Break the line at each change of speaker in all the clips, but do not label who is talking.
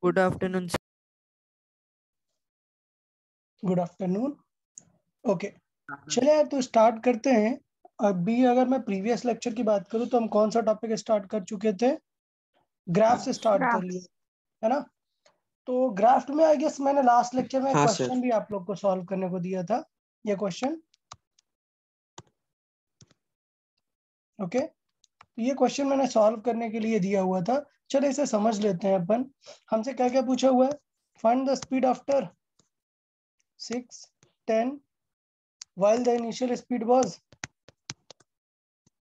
Good afternoon.
Good afternoon. Okay, चलिए यार तो स्टार्ट करते हैं। अभी अगर मैं प्रीवियस लेक्चर की बात करूं तो हम कौन सा टॉपिक स्टार्ट कर चुके थे? ग्राफ से स्टार्ट कर लिया है ना। तो ग्राफ में आई गेस मैंने लास्ट लेक्चर में क्वेश्चन भी आप लोग को सॉल्व करने को दिया था। ये क्वेश्चन ओके, ये क्वेश्चन मैंने सॉल्व करने के लिए दिया हुआ था। चलो इसे समझ लेते हैं अपन। हमसे क्या क्या पूछा हुआ है? Find the speed after 6, 10 while the initial speed was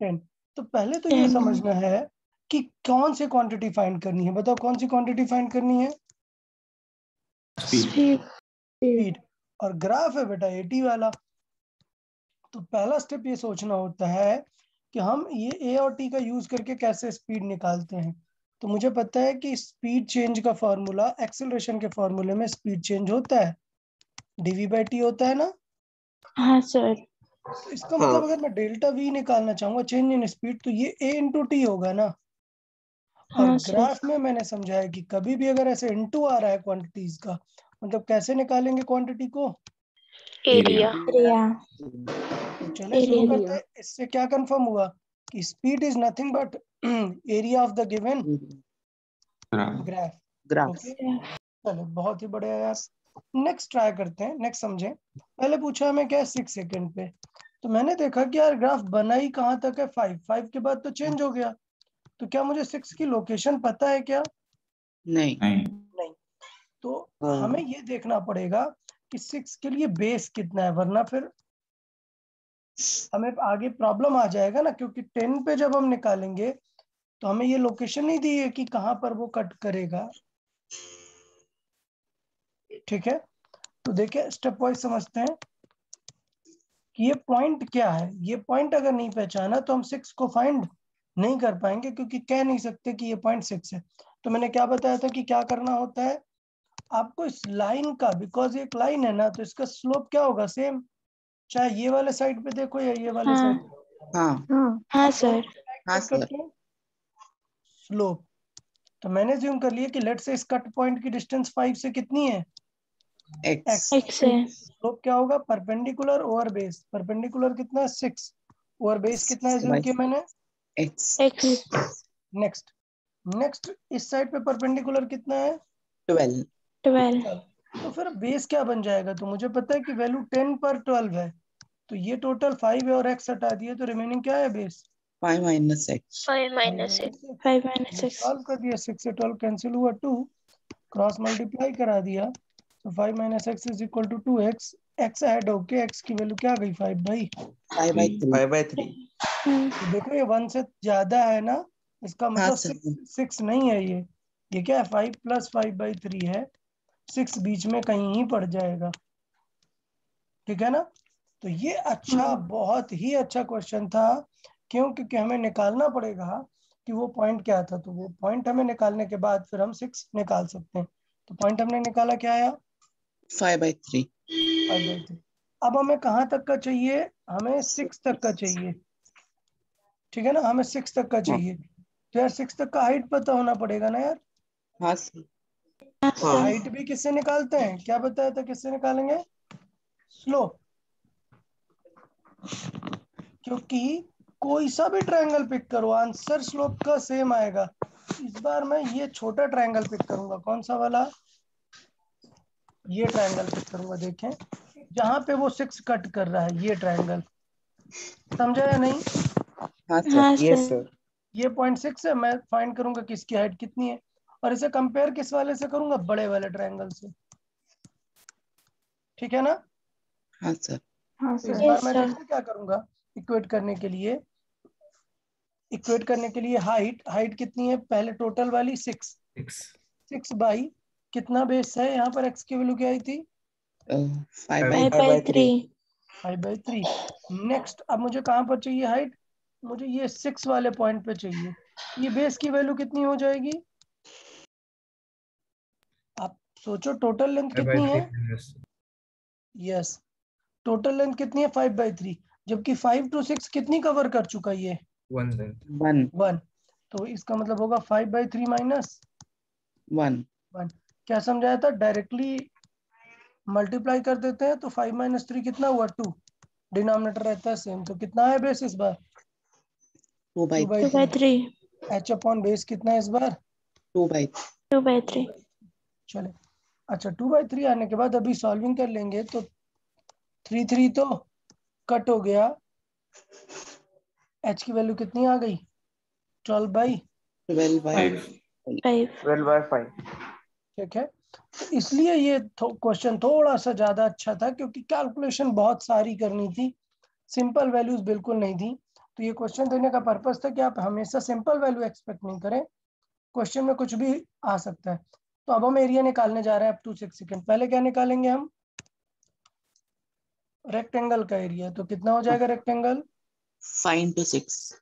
10। तो पहले तो ये समझना है कि कौन सी क्वांटिटी फाइंड करनी है। बताओ कौन सी क्वांटिटी फाइंड करनी है? स्पीड। और ग्राफ है बेटा 80 वाला। तो पहला स्टेप ये सोचना होता है कि हम ये ए और टी का यूज करके कैसे स्पीड निकालते हैं। तो मुझे पता है कि स्पीड चेंज का फॉर्मूला एक्सेलरेशन के फॉर्मूले में स्पीड चेंज होता है, dv/t होता है ना।
हाँ सर।
तो इसका मतलब अगर मैं डेल्टा वी निकालना चाहूंगा चेंज इन स्पीड तो ये a इंटू टी होगा ना। और
हाँ
ग्राफ में मैंने समझाया कि कभी भी अगर ऐसे इनटू आ रहा है क्वांटिटीज का, मतलब कैसे निकालेंगे क्वांटिटी को?
एरिया।
तो चले शुरू करते हैं। इससे क्या कंफर्म हुआ कि speed is nothing but area of the given graph. Okay, चलो बहुत ही बढ़िया यार। नेक्स्ट ट्राई करते हैं, नेक्स्ट समझें। पहले पूछा हमें क्या है 6 सेकंड पे। तो मैंने देखा कि यार ग्राफ बना ही कहाँ तक है 5 के बाद तो चेंज हो गया। तो क्या मुझे 6 की लोकेशन पता है क्या?
नहीं।
तो हमें ये देखना पड़ेगा कि 6 के लिए बेस कितना है, वरना फिर हमें आगे प्रॉब्लम आ जाएगा ना। क्योंकि 10 पे जब हम निकालेंगे तो हमें ये लोकेशन नहीं दी है कि कहाँ पर वो कट करेगा। ठीक है, तो देखिए स्टेप वाइज समझते हैं कि ये पॉइंट क्या है। ये पॉइंट अगर नहीं पहचाना तो हम 6 को फाइंड नहीं कर पाएंगे, क्योंकि कह नहीं सकते कि ये पॉइंट 6 है। तो मैंने क्या बताया था कि क्या करना होता है आपको इस लाइन का, बिकॉज एक लाइन है ना, तो इसका स्लोप क्या होगा? सेम, चाहे ये वाले साइड पे देखो या ये वाले साइड पे।
हाँ सर।
स्लोप। तो मैंने ज्यूम कर लिया कि लेट से इस कट पॉइंट की डिस्टेंस 5 से कितनी है?
एक्स है।
स्लोप क्या होगा? Perpendicular over base. परपेंडिकुलर कितना है? 6। ओवर बेस कितना है ज्यूम किया मैंने?
एक्स।
नेक्स्ट नेक्स्ट इस साइड पे परपेंडिकुलर कितना है?
12।
तो फिर बेस क्या बन जाएगा? तो मुझे पता है कि वैल्यू 10 पर 12 है। तो ये टोटल 5 है और x हटा दिए तो रिमेनिंग क्या है? Base
5 minus x।
5 - 6।
सॉल्व कर दिया। 6 से 12 कैंसिल हुआ, 2 क्रॉस मल्टीप्लाई करा दिया। तो 5 - x is equal to 2x। x add होके x की वैल्यू क्या आ गई? 5/3। तो देखो ये 1 से ज्यादा है ना, इसका मतलब 6 नहीं है। ये क्या है? 5 + 5/3 है। 6 बीच में कहीं ही पड़ जाएगा। ठीक है ना। तो ये अच्छा, बहुत ही अच्छा क्वेश्चन था। क्यों? क्योंकि हमें निकालना पड़ेगा कि वो पॉइंट क्या था। तो वो पॉइंट हमें निकालने के बाद फिर हम 6 निकाल सकते हैं। तो पॉइंट हमने निकाला, क्या आया?
5/3।
5/3। अब हमें कहाँ तक का चाहिए? हमें 6 तक का चाहिए। ठीक है ना, हमें 6 तक का चाहिए। तो यार 6 तक का हाइट पता होना पड़ेगा ना यार। हाइट भी किससे निकालते हैं? क्या बताया था किससे निकालेंगे? स्लोप। क्योंकि कोई सा भी ट्रायंगल पिक करो आंसर स्लोप का सेम आएगा। इस बार मैं ये छोटा ट्रायंगल पिक करूंगा। कौन सा वाला? ये ट्रायंगल पिक करूंगा। देखें जहां पे वो 6 कट कर रहा है, ये ट्रायंगल। समझा या नहीं?
Yes sir.
ये पॉइंट 6 है। मैं फाइंड करूंगा कि इसकी हाइट कितनी है, और इसे कंपेयर किस वाले से करूंगा? बड़े वाले ट्रायंगल से। ठीक है ना। तो इस बार मैं देखिए क्या करूंगा। इक्वेट करने के लिए हाइट कितनी है? पहले टोटल वाली 6 बाई कितना बेस है? यहाँ पर x की वैल्यू क्या आई थी? 5/3। नेक्स्ट अब मुझे कहाँ पर चाहिए हाइट? मुझे ये 6 वाले पॉइंट पे चाहिए। ये बेस की वैल्यू कितनी हो जाएगी? आप सोचो टोटल लेंथ कितनी है? यस, टोटल लेंथ कितनी है? 5/3। जबकि 5 to 6 कितनी कवर कर चुका है? ये 1। तो इसका मतलब होगा 5/3 - 1। क्या समझाया था? डायरेक्टली मल्टीप्लाई कर देते हैं तो 5 माइनस 3 कितना हुआ? 2। डिनोमिनेटर रहता है सेम, तो कितना है बेस इस बार?
2/3।
h अपॉन बेस कितना है इस बार?
2/3।
चले, अच्छा 2/3 आने के बाद अभी सॉल्विंग कर लेंगे तो 3 तो कट हो गया, h की वैल्यू कितनी आ गई? 12/5।
5।
ठीक है, तो इसलिए ये क्वेश्चन थोड़ा सा ज्यादा अच्छा था क्योंकि कैलकुलेशन बहुत सारी करनी थी, सिंपल वैल्यूज बिल्कुल नहीं थी। तो ये क्वेश्चन देने का पर्पस था कि आप हमेशा सिंपल वैल्यू एक्सपेक्ट नहीं करें, क्वेश्चन में कुछ भी आ सकता है। तो अब हम एरिया निकालने जा रहे हैं अप टू 6 सेकेंड। पहले क्या निकालेंगे हम? रेक्टेंगल का एरिया। तो कितना हो जाएगा रेक्टेंगल?
5 into 6.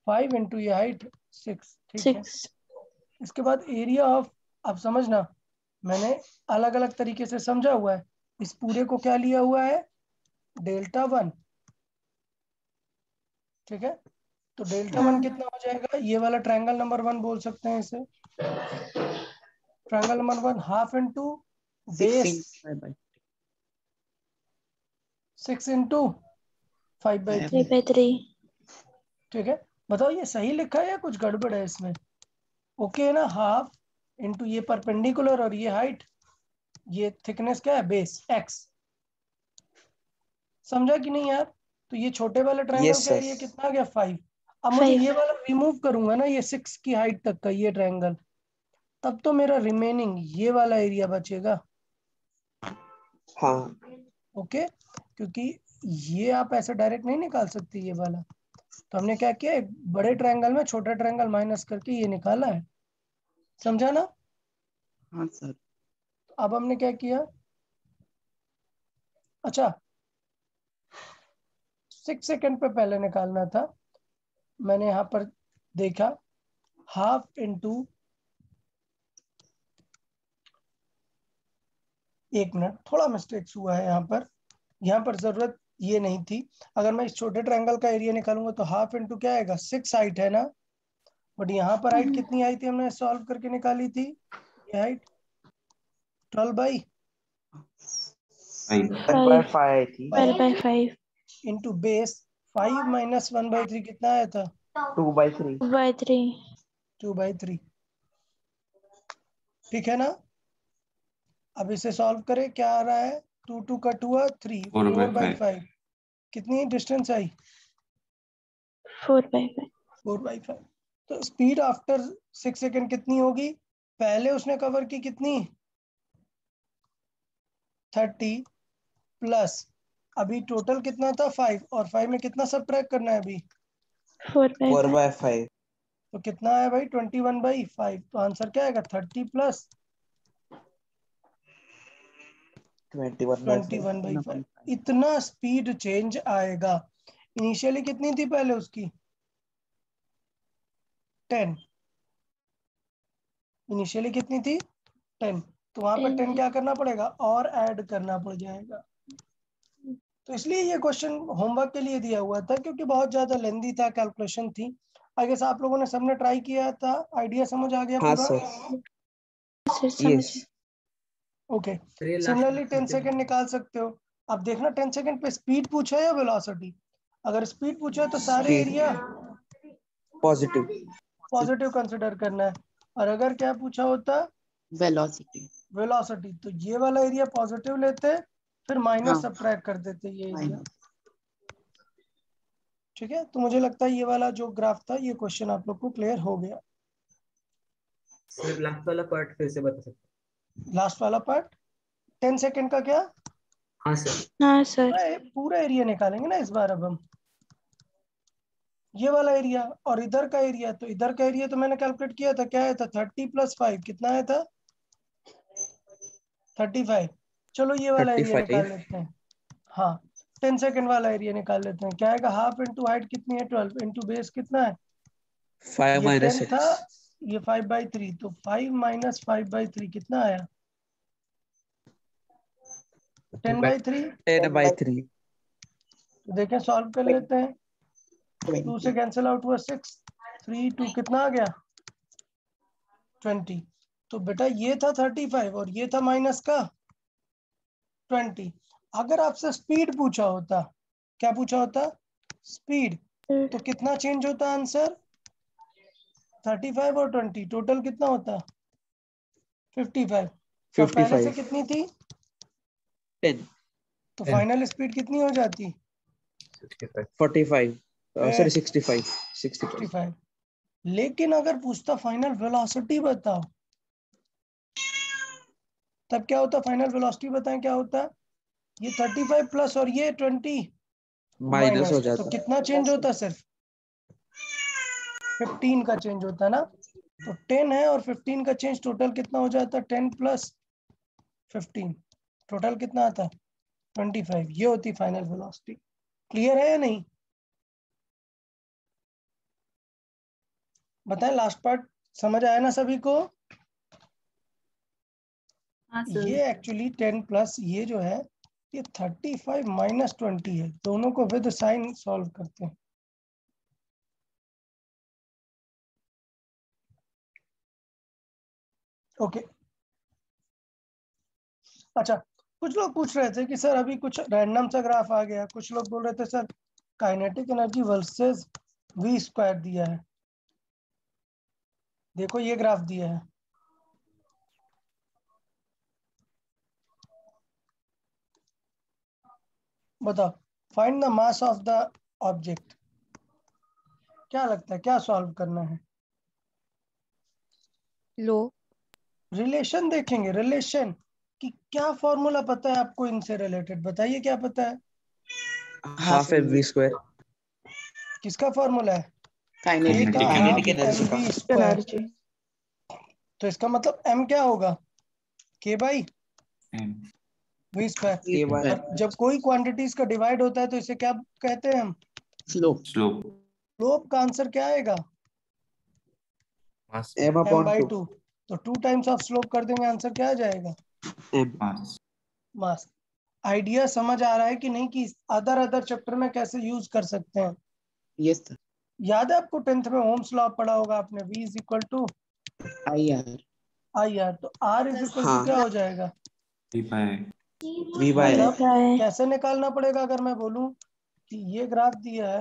5 इंटू ये हाइट 6। ठीक है,
6।
इसके बाद एरिया ऑफ, अब समझना मैंने अलग अलग तरीके से समझा हुआ है। इस पूरे को क्या लिया हुआ है? डेल्टा 1। ठीक है, तो डेल्टा 1 कितना हो जाएगा? ये वाला ट्रायंगल नंबर 1 बोल सकते हैं इसे। Triangle number 1 half into
6
base
into 5/3.
6 into 5/3।
5/3।
ठीक है, बताओ ये सही लिखा है या कुछ गड़बड़ है इसमें? ओके है ना? हाफ इंटू ये परपेंडिकुलर और ये हाइट, ये थिकनेस क्या है? Base x। समझा कि नहीं यार? तो ये छोटे वाले ट्रायंगल
Yes,
का
sir.
एरिया कितना आ गया? 5। अब मुझे
5।
ये वाला रिमूव करूंगा ना, ये 6 की हाइट तक का ये ट्रायंगल, तब तो मेरा रिमेनिंग ये वाला एरिया बचेगा।
हाँ।
ओके, क्योंकि ये आप ऐसे डायरेक्ट नहीं निकाल सकते ये वाला। तो हमने क्या किया, एक बड़े ट्रायंगल में छोटा ट्रायंगल माइनस करके ये निकाला है। समझा ना?
हाँ सर।
अब हमने क्या किया, अच्छा 6 सेकंड पे पहले निकालना था, मैंने यहाँ पर देखा हाफ इंटू, एक मिनट, थोड़ा मिस्टेक्स हुआ है यहाँ पर जरूरत ये नहीं थी। अगर मैं इस छोटे ट्रायंगल का एरिया निकालूंगा तो हाफ इंटू क्या आएगा? 6 हाइट है ना, बट यहाँ पर हाइट कितनी आई थी? हमने सॉल्व करके निकाली थी ये हाइट
12/5
इंटू बेस 5 माइनस 1/3 कितना आया था?
2/3।
2/3। ठीक है ना? अब इसे सॉल्व करें, क्या आ रहा है? 2 कट हुआ 3, 4/5। कितनी डिस्टेंस आई?
4/5।
4/5। तो स्पीड आफ्टर 6 सेकेंड कितनी होगी? पहले उसने कवर की कितनी? 30 प्लस अभी टोटल कितना था? 5, और 5 में कितना सब्ट्रैक्ट करना है अभी?
4/5।
4/5.
तो कितना आया भाई? 21/5। तो आंसर क्या आएगा? 30 प्लस 21/5। इतना स्पीड चेंज आएगा। इनिशियली कितनी थी पहले उसकी? 10। इनिशियली कितनी थी? 10। तो वहां पर 10 क्या करना पड़ेगा? और ऐड करना पड़ जाएगा। तो इसलिए ये क्वेश्चन होमवर्क के लिए दिया हुआ था, क्योंकि बहुत ज्यादा लेंदी था, कैलकुलेशन थी। आई गेस आप लोगों ने सबने ट्राई किया था, आइडिया समझ आ गया
हाँ
पूरा?
Sir. Yes.
Okay, similarly 10 second निकाल सकते हो। अब देखना 10 सेकंड पे स्पीड पूछा है या वेलोसिटी? अगर स्पीड पूछा है तो सारे
speed
area
positive.
Positive consider करना है, और अगर क्या पूछा होता?
वेलोसिटी.
वेलोसिटी, तो ये वाला एरिया पॉजिटिव लेते, फिर माइनस
हाँ.
सब्ट्रैक्ट कर देते ये एरिया।
माइनस.
ठीक है, तो मुझे लगता है ये वाला जो ग्राफ था, ये क्वेश्चन आप लोग को क्लियर हो गया।
सर लास्ट वाला पार्ट फिर से बता सकते?
लास्ट वाला पार्ट 10 सेकंड का क्या?
हाँ सर।
हाँ सर।
पूरा एरिया निकालेंगे ना इस बार। अब हम ये वाला एरिया और इधर का एरिया, तो इधर का एरिया तो मैंने कैलकुलेट किया था, क्या आया था? 30 प्लस 5 कितना आया था? 35। चलो ये वाला एरिया निकाल
35.
लेते हैं। हाँ, 10 सेकंड वाला एरिया निकाल लेते हैं। क्या आएगा? हाफ इंटू हाइट कितनी है? 12 इंटू बेस कितना है?
5
ये
minus
10 था,
6.
ये 5/3, तो 5 माइनस 5/3 कितना आया? 10/3।
10/3.
तो देखें, सॉल्व कर लेते हैं। 2 से
20.
कैंसिल आउट हुआ 6, 3 2 कितना आ गया? 20। तो बेटा ये था 35 और ये था माइनस का 20। अगर आपसे स्पीड पूछा होता, क्या पूछा होता? स्पीड, तो कितना चेंज होता आंसर? 35 और 20 टोटल कितना होता? 55। और पहले से
55
कितनी थी?
10
तो फाइनल स्पीड कितनी हो जाती?
45 सॉरी 65
65। लेकिन अगर पूछता फाइनल वेलोसिटी बताओ, तब क्या होता? फाइनल वेलोसिटी बताएं क्या होता? ये 35 प्लस और ये 20
माइनस हो
तो
जाता।
कितना चेंज होता? सिर्फ 15 का चेंज होता ना। तो 10 है और 15 का चेंज टोटल कितना हो जाता? 10 प्लस 15 टोटल कितना आता? 25। ये होती फाइनल वेलोसिटी। क्लियर है या नहीं? बताएं, लास्ट पार्ट समझ आया ना सभी को? ये एक्चुअली 10 प्लस ये जो है ये 35 माइनस 20 है। दोनों को विद साइन सॉल्व करते हैं। ओके अच्छा, कुछ लोग पूछ रहे थे कि सर अभी कुछ रैंडम सा ग्राफ आ गया। कुछ लोग बोल रहे थे sir kinetic energy versus v square दिया है। देखो ये ग्राफ दिया है, बताओ find the mass of the object. क्या लगता है क्या सॉल्व करना है?
लो
रिलेशन देखेंगे, रिलेशन कि क्या फॉर्मूला पता है आपको इनसे रिलेटेड? बताइए क्या पता है?
Half mv square.
किसका फॉर्मूला है?
काइनेटिक
हाफ
एनर्जी का।
mv square.
एनर्जी
तो इसका मतलब m क्या होगा? k by v square.
के बाय
और जब कोई क्वांटिटीज का डिवाइड होता है तो इसे क्या कहते हैं हम?
स्लोप।
स्लोप का आंसर क्या आएगा?
m
m
upon
by
2
two. तो 2 टाइम्स ऑफ स्लोप कर देंगे, आंसर क्या आ जाएगा?
m।
मास। आइडिया समझ आ रहा है कि नहीं कि अदर चैप्टर में कैसे यूज कर सकते हैं?
Yes sir.
याद है आपको 10th में ओम्स लॉ पढ़ा होगा आपने, v is equal to I R. तो r इज इक्वल टू क्या हो जाएगा?
v बाय
मतलब कैसे निकालना पड़ेगा? अगर मैं बोलूं कि ये ग्राफ दिया है,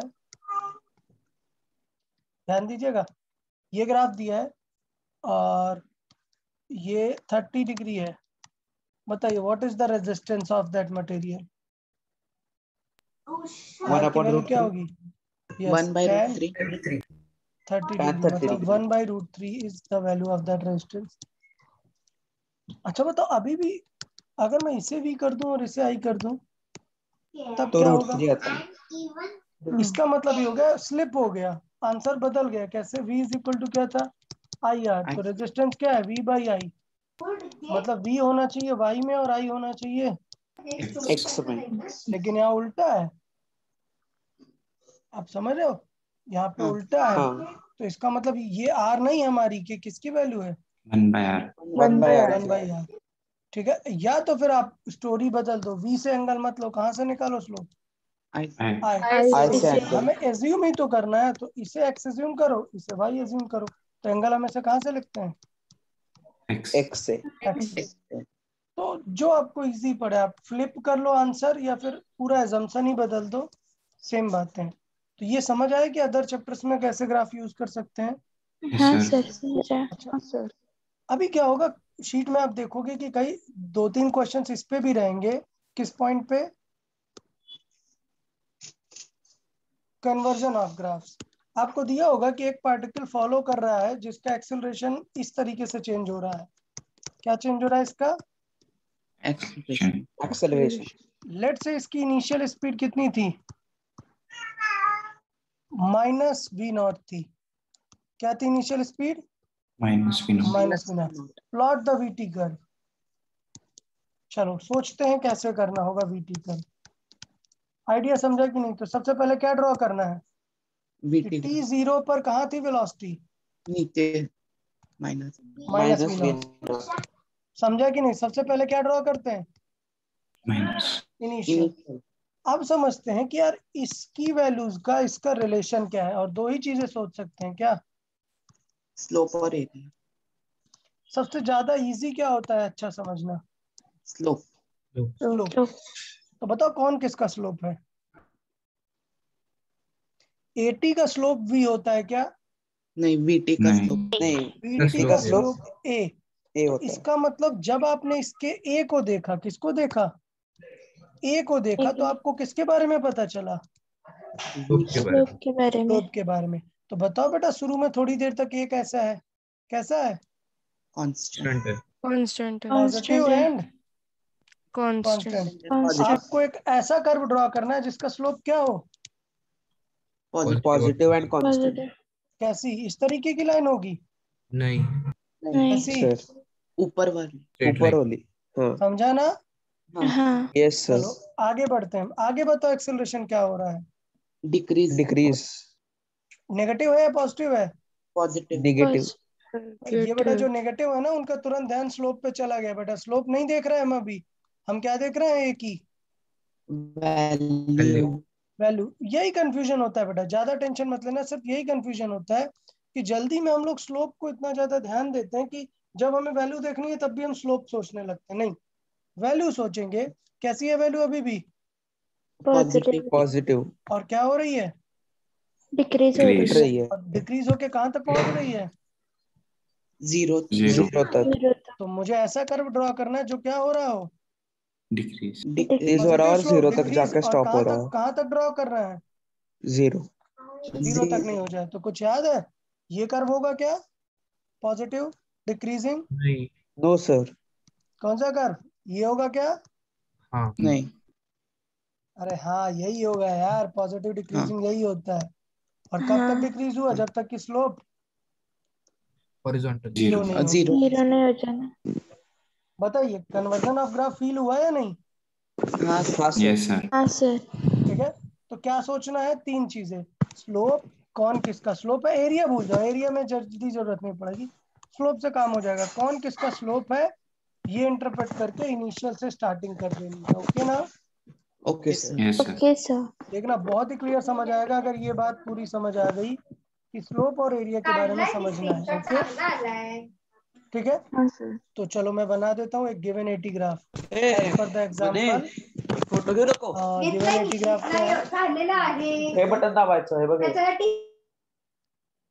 ध्यान दीजिएगा, ये ग्राफ दिया है और ये 30 डिग्री है। बताइए what is the resistance of that material? r की वैल्यू क्या होगी? यस, 10 30 डिग्री मतलब 1/√3 is the value of that resistance. अच्छा बताओ, अभी भी अगर मैं इसे v कर दूं और इसे i कर दूं तब
तो
क्या
रूट
होगा?
3 आता है।
इसका मतलब ये हो गया स्लिप हो गया, आंसर बदल गया। कैसे? v इज इक्वल टू क्या था? आई आर। तो रेजिस्टेंस क्या है? v by I. मतलब v होना चाहिए y में और i होना चाहिए
x में।
लेकिन यहाँ उल्टा है। आप समझ रहे हो? यहाँ पे उल्टा है।
हाँ
तो इसका मतलब ये r नहीं है हमारी, कि किसकी वैल्यू है?
1 बाय r।
1 by are. ठीक है, या तो फिर आप स्टोरी बदल दो, v से एंगल मत लो, कहाँ से निकालो स्लोप?
आई
आई
से
से।
एंगल।
हमें एज्यूम ही तो करना है, तो इसे x एज्यूम करो, इसे y एज्यूम करो। तो एंगल हमें से कहाँ से लिखते हैं?
x से।
x से। तो जो आपको इजी पड़े आप फ्लिप कर लो आंसर, या फिर पूरा एजम्पशन ही बदल दो, सेम बात है। तो ये समझ आया कि अदर चैप्टर्स में कैसे ग्राफ यूज कर सकते हैं?
हाँ सर समझा।
अच्छा सर, अभी क्या होगा शीट में आप देखोगे कि कई 2-3 क्वेश्चंस इस पे भी रहेंगे। किस पॉइंट पे? Conversion of graphs. आपको दिया होगा कि एक पार्टिकल फॉलो कर रहा है जिसका एक्सेलरेशन इस तरीके से चेंज हो रहा है। क्या चेंज हो रहा है इसका?
एक्सेलरेशन।
लेट से इसकी इनिशियल स्पीड कितनी थी? -v0 थी। क्या थी initial speed? -v0। Plot the VT curve. चलो सोचते हैं कैसे करना होगा वीटी कर्व। आइडिया समझा कि नहीं? तो सबसे पहले क्या ड्रॉ करना है? t0 पर कहाँ थी वेलोसिटी?
नीचे
-v0। समझा कि नहीं? सबसे पहले क्या ड्रॉ करते हैं? इनिशियल। अब समझते हैं कि यार इसकी वैल्यूज का इसका रिलेशन क्या है, और दो ही चीजें सोच सकते हैं क्या?
स्लोप और एरिया।
सबसे ज्यादा इजी क्या होता है, अच्छा समझना?
स्लोप।
स्लोप। तो बताओ कौन किसका स्लोप है? 80 का स्लोप v होता है क्या?
नहीं, VT का
नहीं।
स्लोप नहीं,
VT का
slope
स्लोप a।
A
तो
होता है।
इसका मतलब जब आपने इसके a को देखा, किसको देखा? a को देखा, तो आपको किसके बारे में पता चला?
स्लोप के बारे
स्लोप
में।
के बारे में।
स्लोप के बारे में। तो बताओ बेटा, शुरू में थोड़ी देर तक ये कैसा है, कैसा है?
कांस्टेंट।
Constant है।
कांस्टेंट है।
पॉजिटिव
है।
And
constant.
कांस्टेंट।
कांस्टेंट।
आपको एक ऐसा कर्व ड्रॉ करना है जिसका स्लोप क्या हो?
Positive and constant.
पॉजिटिव।
कैसी, इस तरीके की लाइन होगी?
नहीं,
नहीं।
ऐसी?
सर
ऊपर वाली।
straight
ऊपर
line।
वाली। हाँ
समझा ना?
हाँ,
हाँ।
Yes sir.
चलो आगे बढ़ते हैं। आगे बताओ एक्सेलरेशन क्या हो रहा है?
डिक्रीज।
डिक्रीज।
नेगेटिव है या पॉजिटिव है?
पॉजिटिव।
निगेटिव।
ये बेटा जो नेगेटिव है ना, उनका तुरंत ध्यान स्लोप पे चला गया। बेटा स्लोप नहीं देख रहे हैं हम अभी, हम क्या देख रहे हैं? एक ही
वैल्यू।
वैल्यू। यही कंफ्यूजन होता है बेटा, ज्यादा टेंशन मत लेना। सिर्फ यही कंफ्यूजन होता है कि जल्दी में हम लोग स्लोप को इतना ज्यादा ध्यान देते हैं कि जब हमें वैल्यू देखनी है तब भी हम स्लोप सोचने लगते हैं। नहीं, वैल्यू सोचेंगे। कैसी है वैल्यू अभी भी?
पॉजिटिव।
पॉजिटिव।
और क्या हो रही है?
डिक्रीज हो रही
घट
है।
रही है।
और डिक्रीज होके कहाँ तक पहुंच रही है?
जीरो।
जीरो।
0 तक।
0 तक।
तो मुझे ऐसा कर्व ड्रॉ करना है जो क्या हो रहा हो?
डिक्रीज।
डिक्रीज हो रहा है और
स्लोप
0 तक
डिक्रीज।
जाके
और
स्टॉप हो रहा हो।
कहाँ तक ड्रॉ कर रहा है?
0।
0 तक नहीं हो जाए तो कुछ याद है? ये कर्व होगा क्या? Positive decreasing.
नहीं।
No sir.
कौन सा कर्व? ये होगा क्या?
हाँ।
नहीं।
अरे हाँ, यही होगा यार, पॉजिटिव
हाँ,
डिक्रीजिंग यही होता है। और कब तक
हाँ।
डिक्रीज हुआ? जब तक कि स्लोप
हॉरिजॉन्टल।
Zero
zero.
नहीं हो।
जीरो।
0 नहीं हो जाना।
बताइए, कन्वर्जन ऑफ ग्राफ फील हुआ या नहीं?
हाँ
हाँ सर।
Yes sir.
हाँ सर।
ठीक है। तो क्या सोचना है? 3 चीजें। स्लोप, कौन किसका स्लोप है। एरिया भूल जाओ, एरिया में जल्दी जरूरत नहीं पड़ेगी, स्लोप से काम हो जाएगा। कौन किसका स्लोप है ये इंटरप्रेट करके इनिशियल से स्टार्टिंग कर देनी है। ओके ना?
Okay sir.
Yes sir.
Okay sir.
देखना बहुत ही क्लियर समझ आएगा अगर ये बात पूरी समझ आ गई कि स्लोप और एरिया के बारे में समझना है। ओके, ठीक है।
हाँ सर।
तो चलो मैं बना देता हूँ एक given 80 graph as per the example.
Photo घेऊ नको.
गिवन 80 ग्राफ क्या है?
हे बटन दाबायचं हे बघ.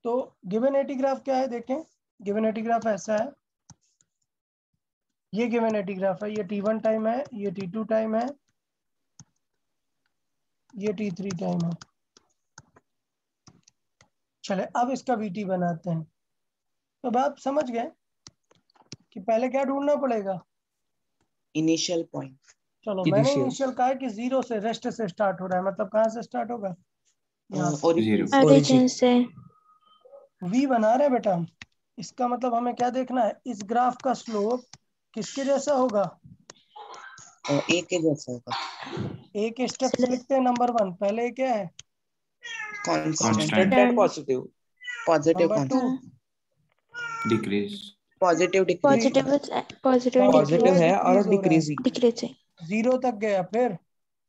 तो गिवन 80 ग्राफ क्या है देखें। गिवन 80 ग्राफ ऐसा है। ये गिवन 80 ग्राफ है। ये T1 टाइम है, ये T2 टाइम है, ये T3 टाइम है। चले अब इसका VT बनाते हैं। तो अब आप समझ गए कि पहले क्या ढूंढना पड़ेगा?
Initial point.
चलो मैंने
Initial.
इनिशियल कहा है कि 0 से, रेस्ट से स्टार्ट हो रहा है, मतलब कहाँ से स्टार्ट होगा? यहाँ से।
ओरिजिन।
जीरो।
ओरिजिन से।
V बना रहे हैं बेटा हम। इसका मतलब हमें क्या देखना है? इस ग्राफ का स्लोप किसके जैसा होगा?
ए के जैसा होगा।
एक स्टेप्स लिखते हैं। नंबर 1 पहले क्या है?
Constant.
Constant.
That positive.
Positive
number 2
decrease.
Positive decrease.
Positive. Positive
positive है और
डिक्रीज हो रहा है।
डिक्रीजिंग.
डिक्रीज है।
0 तक गया, फिर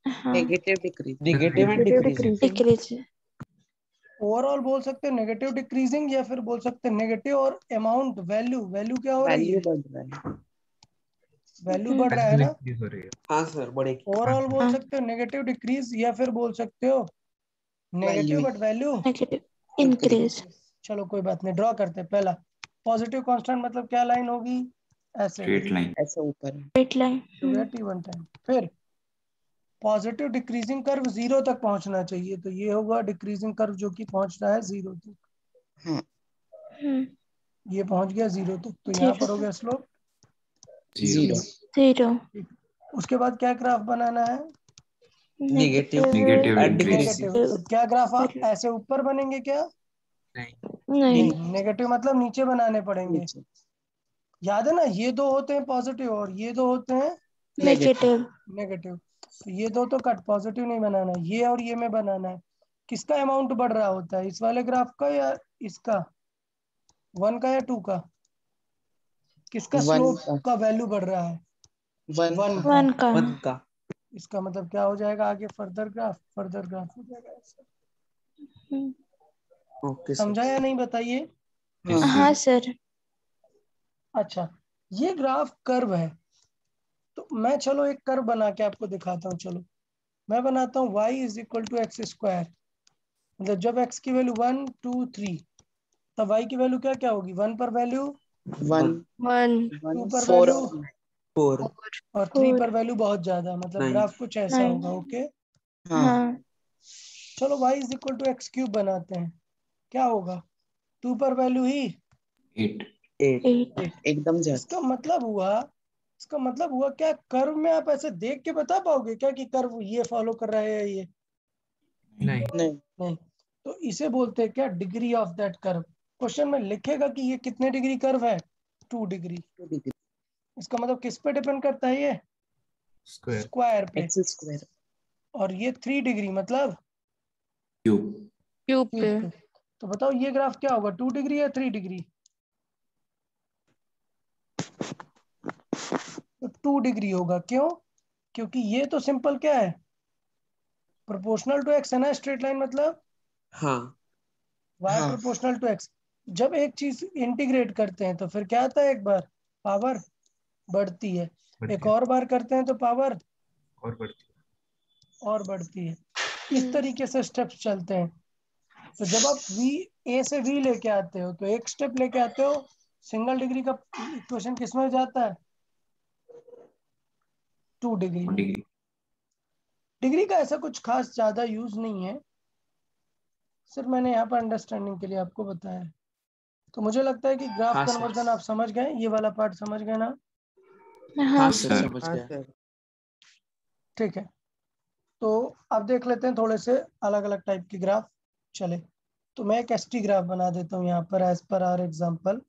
हाँ।
Negative decrease.
Negative and decreasing.
Decrease.
Overall बोल सकते हैं नेगेटिव डिक्रीजिंग, या फिर बोल सकते हैं नेगेटिव और अमाउंट वैल्यू। वैल्यू क्या हो रही
वैल्यू
है?
बढ़ रहा है।
वैल्यू बढ़ रहा है ना?
इंक्रीज हो रही है।
हाँ सर बढ़ेगी.
ओवरऑल बोल
हाँ।
सकते हो नेगेटिव डिक्रीज, या फिर बोल सकते हो negative
Value
but value.
Negative increase.
चलो कोई बात नहीं, ड्रॉ करते हैं। पहला पॉजिटिव कांस्टेंट मतलब क्या लाइन होगी? ऐसे
स्ट्रेट लाइन।
ऐसा ऊपर है।
Straight line.
हो गया T1 टाइम। फिर पॉजिटिव डिक्रीजिंग कर्व 0 तक पहुंचना चाहिए, तो ये होगा डिक्रीजिंग कर्व जो कि पहुंच रहा है 0 तक।
हाँ,
ये पहुंच गया 0 तक, तो यहाँ पर हो गया स्लोप
जीरो।
0।
उसके बाद क्या ग्राफ बनाना है?
Negative
negative
and
increase.
Negative. तो क्या ग्राफ ऐसे ऊपर बनेंगे क्या?
नहीं।
नहीं।
नेगेटिव मतलब नीचे बनाने पड़ेंगे।
नीचे।
याद है ना, ये दो होते हैं पॉजिटिव और ये दो होते हैं
नेगेटिव।
नेगेटिव। तो ये दो तो कट, पॉजिटिव नहीं बनाना है, ये और ये में बनाना है। किसका अमाउंट बढ़ रहा होता है, इस वाले ग्राफ का या इसका? 1 का या 2 का? किसका
1
स्लोप
का।
का वैल्यू बढ़ रहा है?
1
1
का।
का।
1 का।
1 का.
इसका मतलब क्या हो जाएगा आगे? फर्दर ग्राफ हो जाएगा ऐसा।
Okay sir.
समझा या नहीं बताइए?
हाँ।
हाँ सर।
अच्छा, ये ग्राफ कर्व है, तो मैं चलो एक कर्व बना के आपको दिखाता हूँ। चलो मैं बनाता हूँ y is equal to x square, मतलब जब x की वैल्यू 1 2 3 तब y की वैल्यू क्या क्या होगी? 1 पर वैल्यू,
1
1
2 पर
4
वैल्यू
4
और 3 पर वैल्यू बहुत ज्यादा, मतलब
9
ग्राफ कुछ ऐसा
9
होगा। ओके
हाँ
हाँ
चलो y is equal to x cube बनाते हैं, क्या होगा? 2 पर वैल्यू ही
8
8
8
एकदम ज्यादा।
इसका मतलब हुआ क्या, कर्व में आप ऐसे देख के बता पाओगे क्या कि कर्व ये फॉलो कर रहा है या ये?
नहीं।
नहीं
नहीं। तो इसे बोलते हैं क्या? Degree of that curve. Question में लिखेगा कि ये कितने डिग्री कर्व है? 2 डिग्री। इसका मतलब किस पे डिपेंड करता है? ये
स्क्वायर।
स्क्वायर पे।
X square.
और ये 3 डिग्री मतलब
क्यूब
क्यूब
क्यूब
पे।
पे। तो बताओ ये ग्राफ क्या होगा, 2 डिग्री या 3 डिग्री? तो 2 डिग्री होगा। क्यों? क्योंकि ये तो सिंपल क्या है, प्रोपोर्शनल टू एक्स है ना, स्ट्रेट लाइन मतलब
हाँ
y
हाँ
प्रोपोर्शनल टू x। जब एक चीज इंटीग्रेट करते हैं तो फिर क्या आता है, एक बार पावर बढ़ती है, एक और बार करते हैं तो पावर
और बढ़ती
और बढ़ती है। इस तरीके से स्टेप्स चलते हैं। तो जब आप v a से v लेके आते हो तो एक स्टेप लेके आते हो, सिंगल डिग्री का इक्वेशन किस में जाता है? 2 डिग्री में।
डिग्री
डिग्री का ऐसा कुछ खास ज्यादा यूज नहीं है, सिर्फ मैंने यहाँ पर अंडरस्टैंडिंग के लिए आपको बताया है। तो मुझे लगता है कि ग्राफ
हाँ सर
कन्वर्जन आप समझ गए, ये वाला पार्ट समझ गए ना?
हाँ
हाँ सर
सर
समझ
हाँ
गया।
सर।
ठीक है, तो अब देख लेते हैं थोड़े से अलग अलग टाइप के ग्राफ। चले, तो मैं एक एसटी ग्राफ बना देता हूँ यहाँ पर एज पर आवर एग्जांपल।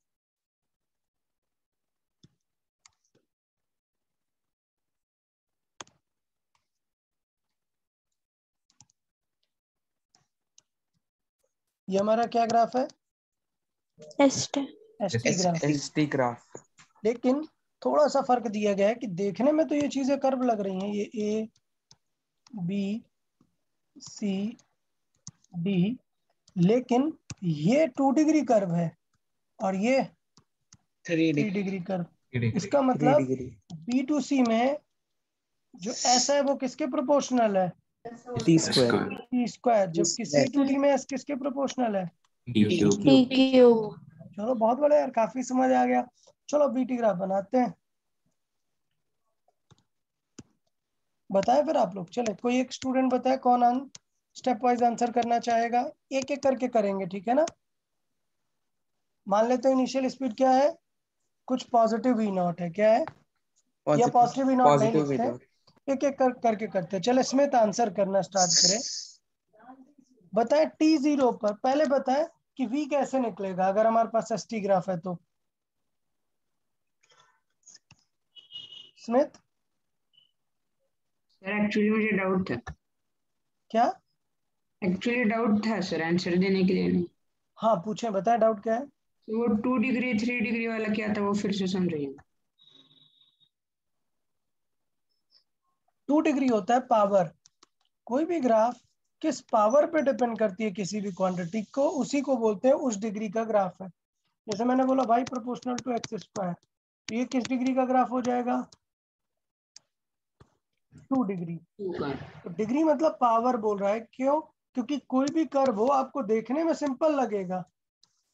ये हमारा क्या ग्राफ है?
एस्ट
एसटी ग्राफ।
ST graph.
लेकिन थोड़ा सा फर्क दिया गया है कि देखने में तो ये चीजें कर्व लग रही हैं, ये ए बी सी डी, लेकिन ये 2 डिग्री कर्व है और ये
3
3 डिग्री कर्व।
है।
इसका
3
मतलब
डिग्री
बी टू सी में जो एस है वो किसके प्रोपोर्शनल है?
T square.
Square
T square. जबकि सी टू डी में एस किसके प्रोपोर्शनल है?
D cube
T cube.
चलो बहुत बड़ा यार, काफी समझ आ गया। चलो बीटी ग्राफ बनाते हैं, बताए फिर आप लोग। चले, कोई एक स्टूडेंट बताए कौन स्टेप वाइज आंसर करना चाहेगा, एक एक करके करेंगे, ठीक है ना? मान लेते हैं इनिशियल स्पीड क्या है, कुछ पॉजिटिव वी नॉट है, क्या है? या पॉजिटिव वी नॉट नहीं
पॉजिटिव
लिखते,
विद
एक एक करके करते हैं। चले स्मिथ आंसर करना स्टार्ट करें। बताएं टी जीरो पर, पहले बताएं कि वी कैसे निकलेगा अगर हमारे पास एसटी ग्राफ है तो। स्मिथ
सर एक्चुअली मुझे डाउट था।
क्या?
एक्चुअली डाउट था सर, आंसर देने के लिए नहीं।
हाँ पूछें, बताएं डाउट क्या है।
तो वो 2 डिग्री 3 डिग्री वाला क्या था, वो फिर से समझाइए।
2 डिग्री होता है पावर। कोई भी ग्राफ किस पावर पे डिपेंड करती है किसी भी क्वांटिटी को, उसी को बोलते हैं उस डिग्री का ग्राफ है। जैसे मैंने बोला भाई प्रोपोर्शनल टू एक्स स्क्वायर, तो ये किस डिग्री का ग्राफ हो जाएगा? 2 डिग्री। तो डिग्री मतलब पावर बोल रहा है। क्यों? क्योंकि कोई भी कर्व हो आपको देखने में सिंपल लगेगा,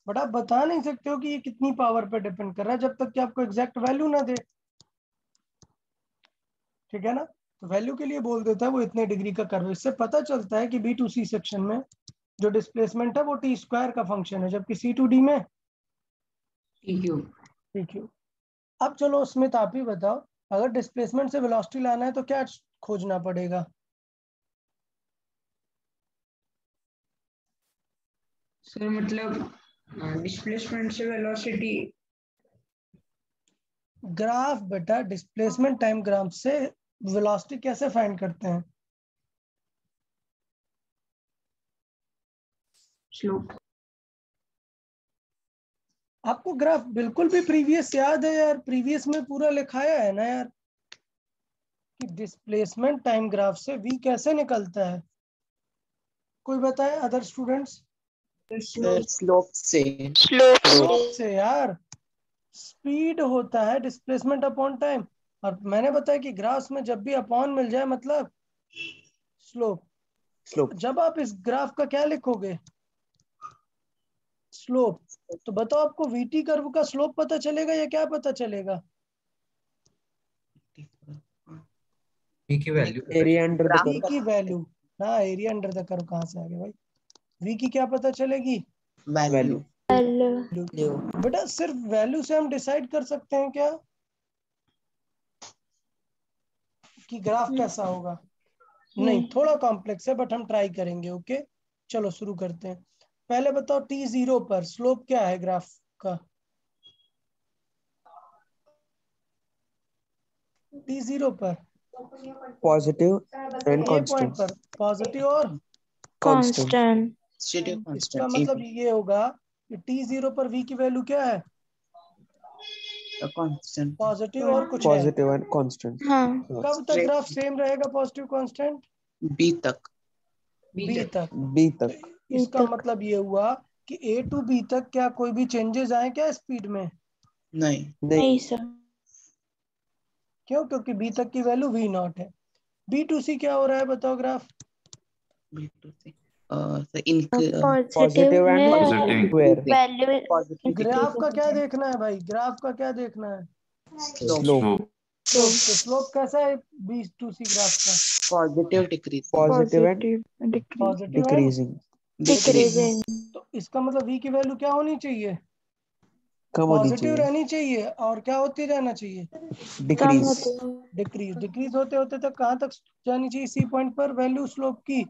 बट आप बता नहीं सकते हो कि ये कितनी पावर पे डिपेंड कर रहा है जब तक कि आपको एग्जैक्ट वैल्यू ना दे, ठीक है ना? तो वैल्यू के लिए बोल देता है वो इतने डिग्री का कर्व। इससे पता चलता है कि बी टू सी सेक्शन में जो डिस्प्लेसमेंट है वो टी स्क्वायर का फंक्शन है, जबकि सी टू डी में
टी क्यूब।
T cube. अब चलो स्मिथ आप ही बताओ, अगर डिस्प्लेसमेंट से वेलोसिटी लाना है तो क्या खोजना पड़ेगा?
सर मतलब डिस्प्लेसमेंट से वेलोसिटी।
ग्राफ बेटा, डिस्प्लेसमेंट टाइम ग्राफ से वेलोसिटी कैसे फाइंड करते हैं?
स्लोप।
आपको ग्राफ बिल्कुल भी प्रीवियस याद है यार? प्रीवियस में पूरा लिखाया है ना यार कि डिस्प्लेसमेंट टाइम ग्राफ से v कैसे निकलता है। कोई बताए अदर स्टूडेंट्स?
सर स्लोप से।
स्लोप
स्लोप से यार। स्पीड होता है डिस्प्लेसमेंट अपॉन टाइम, और मैंने बताया कि ग्राफ में जब भी अपॉन मिल जाए मतलब स्लोप।
स्लोप।
जब आप इस ग्राफ का क्या लिखोगे, स्लोप, तो बताओ आपको वीटी कर्व का स्लोप पता चलेगा या क्या पता चलेगा?
V की value
area under the
v
curve.
की वैल्यू। हाँ, एरिया अंडर द कर्व कहाँ से आ गया भाई? वी की क्या पता चलेगी?
वैल्यू।
वैल्यू।
बेटा सिर्फ वैल्यू से हम डिसाइड कर सकते हैं क्या कि ग्राफ कैसा होगा? नहीं, थोड़ा कॉम्प्लेक्स है बट हम ट्राई करेंगे। ओके, चलो शुरू करते हैं। पहले बताओ t0 पर स्लोप क्या है ग्राफ का? t0 पर
positive and
A point
constant.
पर पॉजिटिव और
कांस्टेंट।
कांस्टेंट।
स्टेटिक
इसका
कांस्टेंट
मतलब ये होगा कि t0 पर v की वैल्यू क्या है?
कांस्टेंट
पॉजिटिव और कुछ है।
Positive and constant.
हाँ।
कब तक ग्राफ सेम रहेगा पॉजिटिव कांस्टेंट?
बी तक।
बी तक।
बी
तो
तक।
इसका
तक।
मतलब ये हुआ कि ए टू बी तक क्या कोई भी चेंजेस आए क्या स्पीड में?
नहीं।
नहीं।
नहीं सर।
क्यों? क्योंकि बी तक की वैल्यू वी नॉट है। बी टू सी क्या हो रहा है बताओ graph?
B to C
positive
positive
है
एंड
और
स्क्वायर।
वैल्यू
पॉजिटिव
ग्राफ का क्या देखना है भाई? ग्राफ का क्या देखना है?
स्लोप।
स्लोप।
तो स्लोप कैसा है बी टू सी ग्राफ का?
Positive decrease.
Positive and
decrease
positive and
decreasing.
Decreasing.
तो इसका मतलब वी की वैल्यू क्या होनी चाहिए?
कम होनी
पॉजिटिव
चाहिए।
रहनी चाहिए और क्या होती रहना चाहिए?
कम
डिक्रीज।
होती है।
डिक्रीज। डिक्रीज होते होते तक कहाँ तक जानी चाहिए सी पॉइंट पर वैल्यू स्लोप की?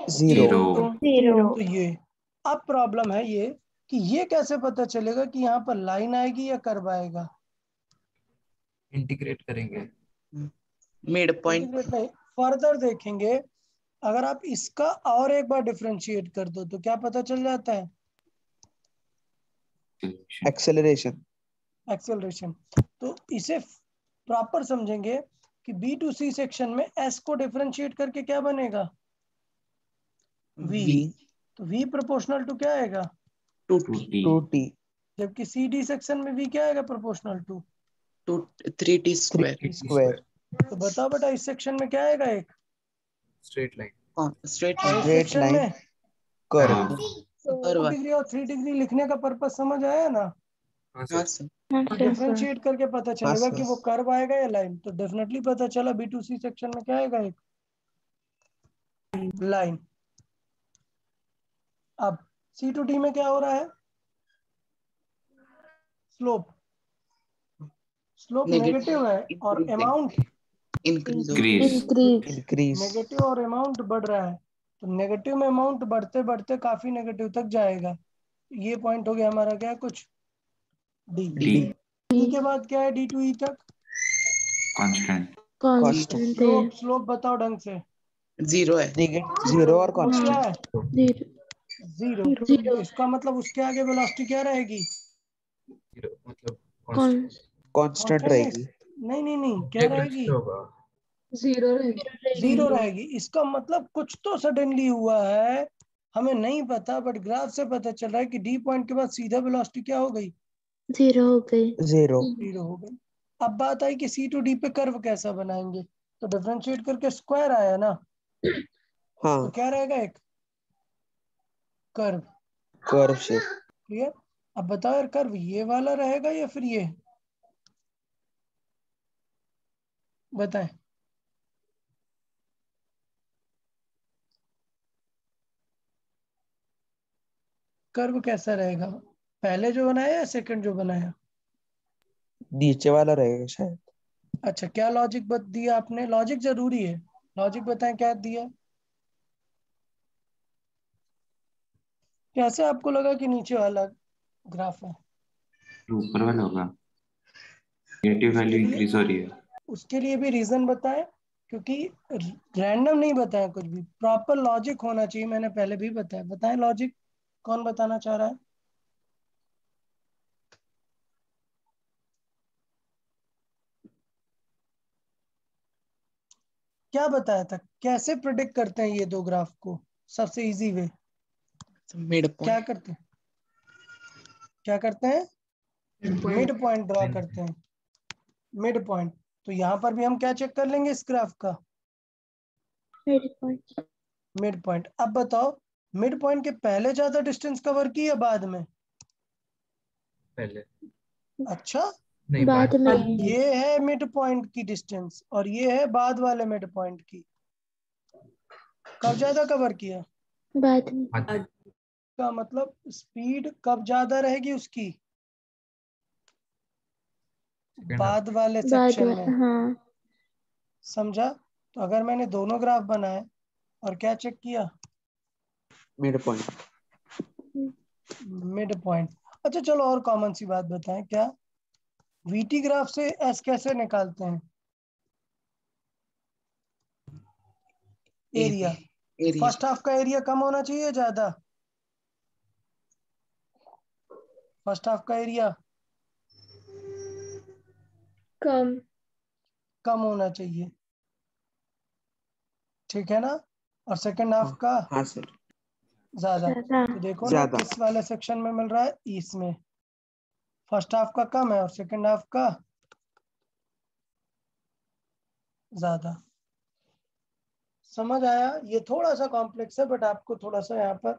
जीरो।
जीरो।
तो ये अब प्रॉब्लम है ये कि ये कैसे पता चलेगा कि यहाँ पर लाइन आएगी या कर्व आएगा?
इंटीग्रेट करेंगे।
Mid point.
इंटीग्रेट नहीं, फर्दर देखेंगे। अगर आप इसका और एक बार डिफरेंशिएट कर दो तो क्या पता चल जाता है?
एक्सेलरेशन।
एक्सेलरेशन। तो इसे प्रॉपर समझेंगे कि बी टू सी सेक्शन में एस को डिफरेंशिएट करके क्या बनेगा? वी।
वी
तो वी प्रोपोर्शनल टू क्या आएगा?
To
two t.
जबकि सी डी सेक्शन में वी क्या आएगा proportional to?
To 3t square.
Square.
तो बताओ बेटा इस सेक्शन में क्या आएगा एक,
स्ट्रेट लाइन।
स्ट्रेट
और इस
स्ट्रेट
सेक्शन
लाइन।
में
कर्व।
तो 2 डिग्री और 3 डिग्री लिखने का पर्पस समझ आया ना?
हाँ
हाँ
सर।
सर।
तो डिफरेंशिएट करके पता चलेगा
सर।
कि वो कर्व आएगा या लाइन। तो डेफिनेटली पता चला बी टू सी सेक्शन में क्या आएगा एक लाइन। अब सी टू डी में क्या हो रहा है? स्लोप। स्लोप नेगेटिव है और amount
increase.
Increase.
Increase.
Negative और अमाउंट बढ़ रहा है। तो नेगेटिव में अमाउंट बढ़ते बढ़ते काफी नेगेटिव तक जाएगा। ये पॉइंट हो गया हमारा क्या कुछ डी।
डी।
डी के बाद क्या है डी टू ई तक?
कांस्टेंट।
कांस्टेंट है।
स्लोप स्लोप बताओ ढंग से।
जीरो है।
जीरो और
वो क्या
कांस्टेंट।
है?
जीरो।
जीरो। तो इसका मतलब उसके आगे वेलोसिटी क्या रहेगी?
जीरो मतलब
कौन?
कांस्टेंट
कांस्टेंट
रहेगी।
नहीं नहीं नहीं, क्या
ऑब्जेक्ट
रहेगी?
क्या होगा?
जीरो रहेगी। इसका मतलब कुछ तो सडनली हुआ है, हमें नहीं पता, बट ग्राफ से पता चल रहा है कि डी पॉइंट के बाद सीधा वेलोसिटी क्या हो गई?
जीरो हो गई।
जीरो।
जीरो हो गई। अब बात आई कि सी टू डी पे कर्व कैसा बनाएंगे? तो डिफरेंशिएट करके स्क्वायर आया ना, तो
हाँ।
क्या रहेगा एक कर्व।
Curve shape.
क्लियर? अब बताओ यार कर्व ये वाला रहेगा या फिर ये, बताएं। कर्व कैसा रहेगा? पहले जो बनाया या सेकंड जो बनाया?
नीचे वाला रहेगा शायद।
अच्छा, क्या लॉजिक बत दिया आपने? लॉजिक जरूरी है, लॉजिक बताएं क्या दिया। कैसे आपको लगा कि नीचे वाला ग्राफ है?
ऊपर वाला होगा। नेगेटिव
उसके
वैल्यू
लिए
इंक्रीज हो रही है।
उसके लिए भी रीजन बताएं, क्योंकि रैंडम नहीं बताया, कुछ भी प्रॉपर लॉजिक होना चाहिए। मैंने पहले भी बताया, बताएं लॉजिक। कौन बताना चाह रहा है? क्या बताया था? कैसे प्रिडिक्ट करते हैं ये दो ग्राफ को? सबसे इजी वे
मिड
क्या
पॉइंट।
करते हैं? क्या करते हैं? मिड पॉइंट ड्रॉ करते हैं, मिड पॉइंट। तो यहाँ पर भी हम क्या चेक कर लेंगे इस ग्राफ का?
Mid point.
Mid point. अब बताओ मिड पॉइंट के पहले ज्यादा डिस्टेंस कवर की या बाद में?
पहले।
अच्छा,
नहीं,
बाद में।
ये है मिड पॉइंट की डिस्टेंस और ये है बाद वाले मिड पॉइंट की। कब ज्यादा कवर किया?
बाद में।
का मतलब स्पीड कब ज्यादा रहेगी उसकी? बाद वाले
बाद
सेक्शन
में,
में।
हाँ।
समझा? तो अगर मैंने दोनों ग्राफ बनाए और क्या चेक किया?
Mid point.
Mid point. अच्छा चलो और कॉमन सी बात बताएं, क्या वीटी ग्राफ से एस कैसे निकालते हैं? एरिया।
एरिया
फर्स्ट हाफ का एरिया कम होना चाहिए ज्यादा? फर्स्ट हाफ का एरिया
कम।
कम होना चाहिए, ठीक है ना? और सेकंड हाफ का
हाँ सर।
ज्यादा।
ज्यादा।
तो देखो ना
ज्यादा।
किस वाले सेक्शन में मिल रहा है, इसमें। फर्स्ट हाफ का कम है और सेकंड हाफ का ज्यादा। समझ आया? ये थोड़ा सा कॉम्प्लेक्स है बट आपको थोड़ा सा यहाँ पर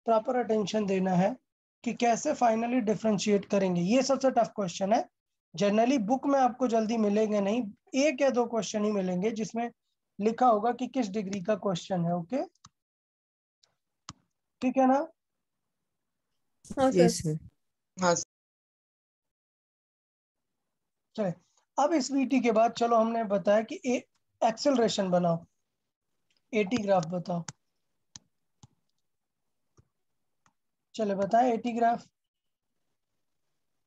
प्रॉपर अटेंशन देना है कि कैसे फाइनली डिफरेंशिएट करेंगे। ये सबसे टफ क्वेश्चन है। जनरली बुक में आपको जल्दी मिलेंगे नहीं, एक या दो क्वेश्चन ही मिलेंगे जिसमें लिखा होगा कि किस डिग्री का क्वेश्चन है। ओके, ठीक है ना?
Yes sir.
हाँ
चले, अब इस वीटी के बाद चलो हमने बताया कि एक्सेलरेशन बनाओ, एटी ग्राफ बताओ। चले बताएं एटी ग्राफ।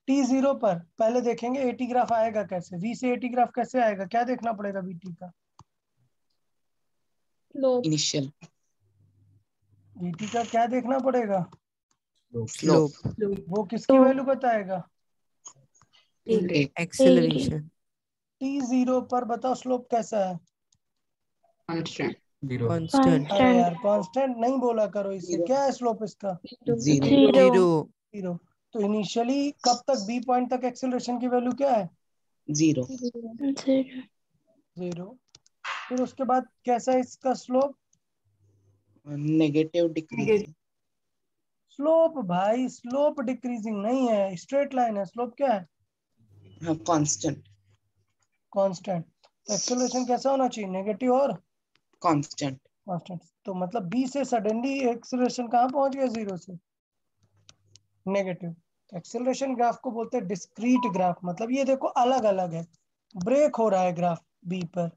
T0 पर पहले देखेंगे एटी ग्राफ आएगा कैसे, V से एटी ग्राफ कैसे आएगा, क्या देखना पड़ेगा VT का?
इनिशियल
VT का क्या देखना पड़ेगा?
स्लोप
वो किसकी वैल्यू बताएगा?
एक
एक्सेलरेशन।
T0 पर बताओ स्लोप कैसा है?
कांस्टेंट।
जीरो।
कांस्टेंट।
अरे यार कांस्टेंट नहीं बोला करो इसे, क्या है स्लोप इसका?
Zero
zero.
जीरो। तो इनिशियली कब तक बी पॉइंट तक एक्सेलरेशन की वैल्यू क्या है?
Zero
zero.
जीरो। फिर उसके बाद कैसा है इसका स्लोप?
नेगेटिव डिक्रीज
स्लोप भाई, स्लोप डिक्रीजिंग नहीं है, स्ट्रेट लाइन है। स्लोप क्या है?
हाँ कांस्टेंट
कांस्टेंट। तो एक्सेलरेशन कैसा होना चाहिए? नेगेटिव और
कांस्टेंट
कांस्टेंट। तो मतलब बी से सडनली एक्सेलरेशन कहाँ पहुंच गया? जीरो से नेगेटिव। तो एक्सेलरेशन ग्राफ को बोलते हैं डिस्क्रीट ग्राफ। मतलब ये देखो अलग अलग है, ब्रेक हो रहा है ग्राफ बी पर।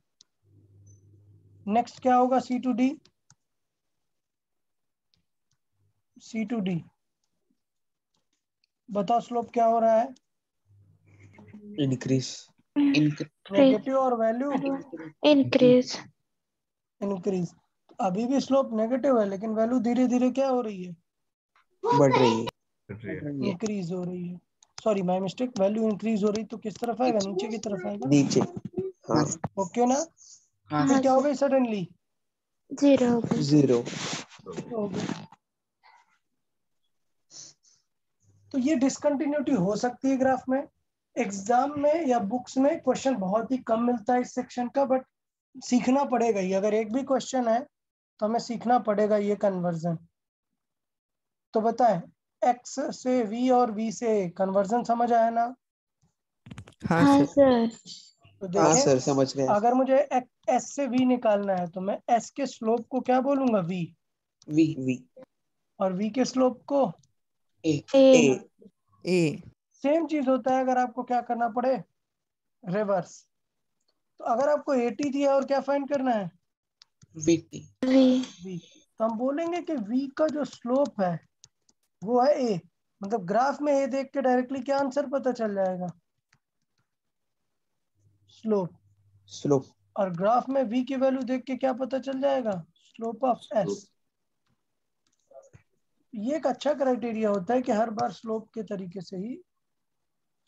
नेक्स्ट क्या होगा? C to D. C to D बताओ स्लोप क्या हो रहा है?
इंक्रीज।
नेगेटिव और वैल्यू
इंक्रीज।
इंक्रीज। अभी भी स्लोप नेगेटिव है लेकिन वैल्यू धीरे धीरे क्या हो रही है?
बढ़ रही है।
इंक्रीज हो रही है। Sorry my mistake, value increase हो रही तो किस तरफ आएगा? नीचे की तरफ आएगा।
नीचे। हाँ।
ओके ना?
हाँ
फिर
हाँ
क्या हो
सर।
गई सडनली?
जीरो हो गई।
जीरो।
हो गई। तो ये डिसकंटिन्यूटी हो सकती है ग्राफ में। एग्जाम में या बुक्स में क्वेश्चन बहुत ही कम मिलता है इस सेक्शन का, बट सीखना पड़ेगा ही। अगर एक भी क्वेश्चन है तो हमें सीखना पड़ेगा ये कन्वर्जन। तो बताएं, x से v और v से कन्वर्जन समझ आया ना?
हाँ सर।
तो
हाँ
देखें,
सर समझ गए।
अगर मुझे s से v निकालना है तो मैं s के स्लोप को क्या बोलूंगा? v।
वी।
और v के स्लोप को
ए
ए।
ए।
सेम चीज होता है अगर आपको क्या करना पड़े, रिवर्स। तो अगर आपको 80 दिया और क्या फाइंड करना है?
VT
v.
v। तो हम बोलेंगे कि v का जो स्लोप है वो है a। मतलब ग्राफ में a देख के डायरेक्टली क्या आंसर पता चल जाएगा? स्लोप।
स्लोप।
और ग्राफ में v की वैल्यू देख के क्या पता चल जाएगा? Slope of s। ये एक अच्छा क्राइटेरिया होता है कि हर बार स्लोप के तरीके से ही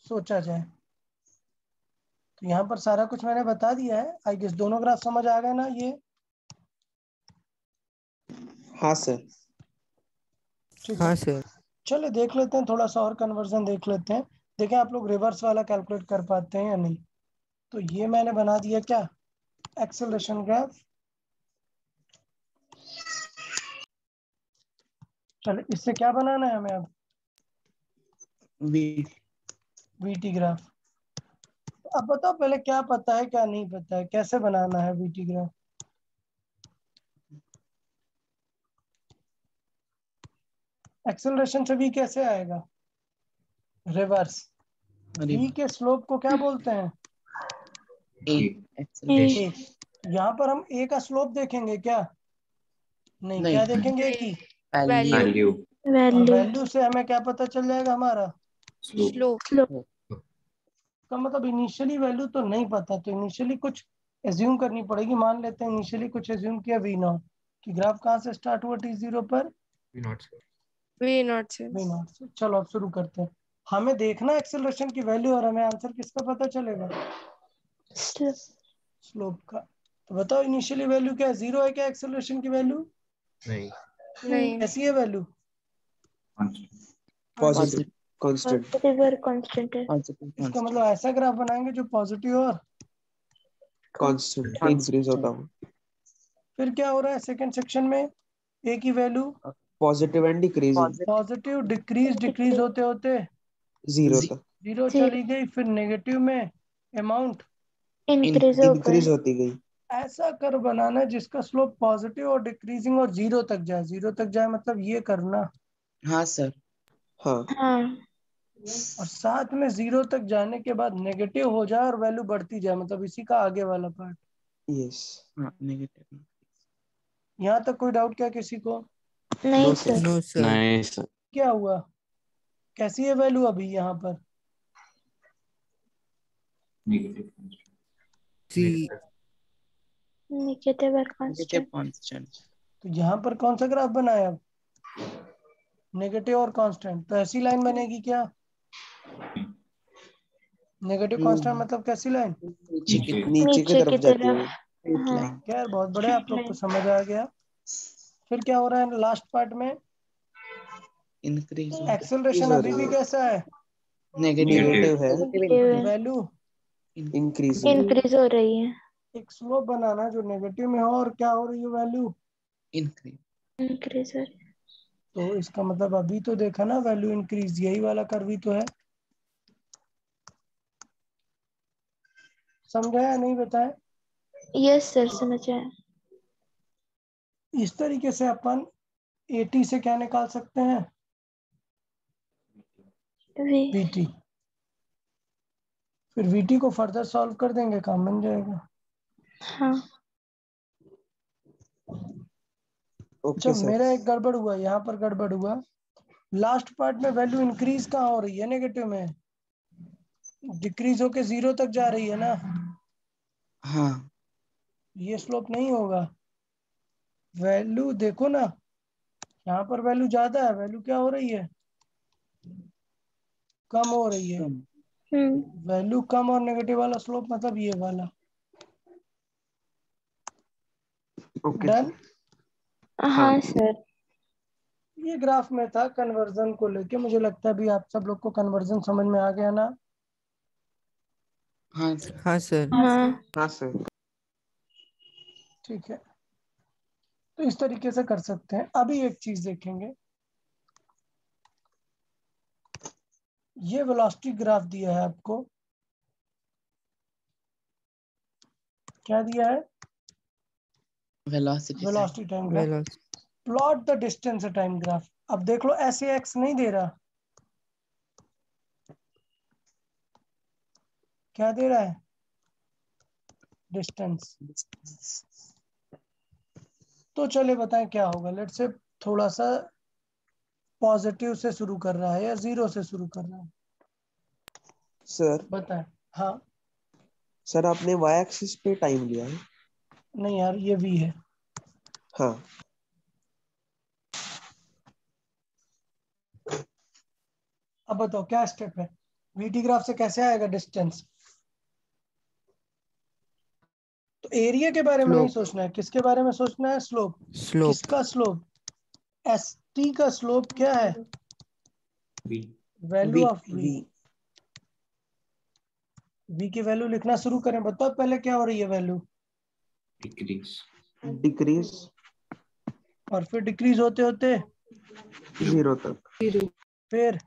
सोचा जाए। तो यहाँ पर सारा कुछ मैंने बता दिया है। आई गेस दोनों ग्राफ समझ आ गए ना ये?
हाँ सर।
ठीक है, चलिए देख लेते हैं थोड़ा सा और कन्वर्जन देख लेते हैं। देखें आप लोग रिवर्स वाला कैलकुलेट कर पाते हैं या नहीं। तो ये मैंने बना दिया क्या, एक्सेलरेशन ग्राफ। चलो इससे क्या बनाना है हमें अब, वीटी ग्राफ। अब बताओ पहले क्या पता है क्या नहीं पता है, कैसे बनाना है वीटी ग्राफ। एक्सेलरेशन से वी कैसे आएगा, रिवर्स। वी के स्लोप को क्या बोलते हैं, ए। यहाँ पर हम ए का स्लोप देखेंगे क्या, नहीं, क्या देखेंगे कि
वैल्यू
वैल्यू
और
वैल्यू
वैल्यू से हमें क्या पता चल जाएगा हमारा,
स्लोप।
स्लोप
का मतलब इनिशियली वैल्यू तो नहीं पता, तो इनिशियली कुछ एज्यूम करनी पड़ेगी। मान लेते हैं इनिशियली कुछ एज्यूम किया वी नॉट, कि ग्राफ कहाँ से स्टार्ट हुआ t0 पर,
वी नॉट से।
वी नॉट से। चलो अब शुरू करते हैं। हमें देखना एक्सेलरेशन की वैल्यू और हमें आंसर किसका पता चलेगा, स्लोप का। तो बताओ इनिशियली वैल्यू क्या है, 0 है क्या एक्सेलरेशन की वैल्यू,
नहीं
कैसी है वैल्यू,
पॉजिटिव कांस्टेंट।
कांस्टेंट है।
इसका मतलब ऐसा ग्राफ बनाएंगे जो पॉजिटिव और
कांस्टेंट इंक्रीज होता हो।
फिर क्या हो रहा है सेकंड सेक्शन में, ए की value
positive and decreasing
positive, decrease होते होते
0 तक
0 चली गई, फिर नेगेटिव में अमाउंट
इंक्रीज हो
इंक्रीज
गए।
होती गई।
ऐसा कर बनाना जिसका स्लोप पॉजिटिव और डिक्रीजिंग और 0 तक जाए, 0 तक जाए मतलब ये करना।
हाँ सर।
हाँ
हाँ
और साथ में 0 तक जाने के बाद नेगेटिव हो जाए और वैल्यू बढ़ती जाए, मतलब इसी का आगे वाला पार्ट।
यस।
हाँ नेगेटिव।
यहाँ तक कोई डाउट क्या किसी को,
नहीं
no
sir.
Sir.
No sir.
नहीं सर।
क्या हुआ, कैसी है वैल्यू अभी यहाँ पर,
नेगेटिव
सी
नेगेटिव और
नेगेटिव
कांस्टेंट।
कांस्टेंट।
तो यहाँ पर कौन सा ग्राफ बनाया अब, नेगेटिव और कांस्टेंट। तो ऐसी लाइन बनेगी क्या, नेगेटिव कांस्टेंट मतलब कैसी लाइन,
नीचे की
नीचे की तरफ जाती है।
स्ट्रेट
हाँ
लाइन।
यार बहुत बड़े आप लोग को समझ आ गया। फिर क्या हो रहा है लास्ट पार्ट में,
इंक्रीज
एक्सेलरेशन अभी भी कैसा है,
नेगेटिव
नेगेटिव है,
वैल्यू
इंक्रीजिंग।
इंक्रीज हो रही है।
एक स्लोप बनाना जो नेगेटिव में हो और क्या हो रही है वैल्यू
इंक्रीज।
इंक्रीज हो रही है।
तो इसका मतलब अभी तो देखा ना वैल्यू इंक्रीज, यही वाला कर्व ही तो है। समझा या नहीं बताएं।
यस सर समझ आया।
इस तरीके से अपन 80 से क्या निकाल सकते हैं,
वी
VT। फिर VT को फर्दर सॉल्व कर देंगे, काम बन जाएगा।
हाँ
अच्छा
ओके सर।
मेरा एक गड़बड़ हुआ, यहाँ पर गड़बड़ हुआ, लास्ट पार्ट में वैल्यू इंक्रीज कहाँ हो रही है, नेगेटिव में, डिक्रीज होके 0 तक जा रही है ना,
हाँ
ये स्लोप नहीं होगा। वैल्यू देखो ना, यहाँ पर वैल्यू ज्यादा है, वैल्यू क्या हो रही है, कम हो रही है। वैल्यू कम और नेगेटिव वाला स्लोप मतलब ये वाला।
Okay
done.
हाँ सर।
ये ग्राफ में था कन्वर्जन को लेके, मुझे लगता है अभी आप सब लोग को कन्वर्जन समझ में आ गया ना।
हाँ
हाँ सर।
हाँ
हाँ सर।
ठीक है, तो इस तरीके से कर सकते हैं। अभी एक चीज देखेंगे, ये वेलोसिटी ग्राफ दिया है आपको, क्या दिया है,
velocity
velocity time graph.
Velocity
plot the distance time graph. अब देख लो ऐसे एक्स नहीं दे रहा, क्या दे रहा है, डिस्टेंस। तो चले बताएं क्या होगा, लेट्स से थोड़ा सा पॉजिटिव से शुरू कर रहा है या 0 से शुरू कर रहा है,
सर
बताएं। हाँ
सर आपने वाई एक्सिस पे टाइम लिया है।
नहीं यार ये v है।
हाँ
अब बताओ क्या स्टेप है, वीटी ग्राफ से कैसे आएगा डिस्टेंस। तो एरिया के बारे में नहीं
स्लोप
सोचना है, किसके बारे में सोचना है, स्लोप।
स्लोप
किसका स्लोप, एस टी का स्लोप क्या है,
v
value of v।
V
v की वैल्यू लिखना शुरू करें, बताओ पहले क्या हो रही है वैल्यू,
डिक्रीज
डिक्रीज
और फिर डिक्रीज होते होते
0 तक,
फिर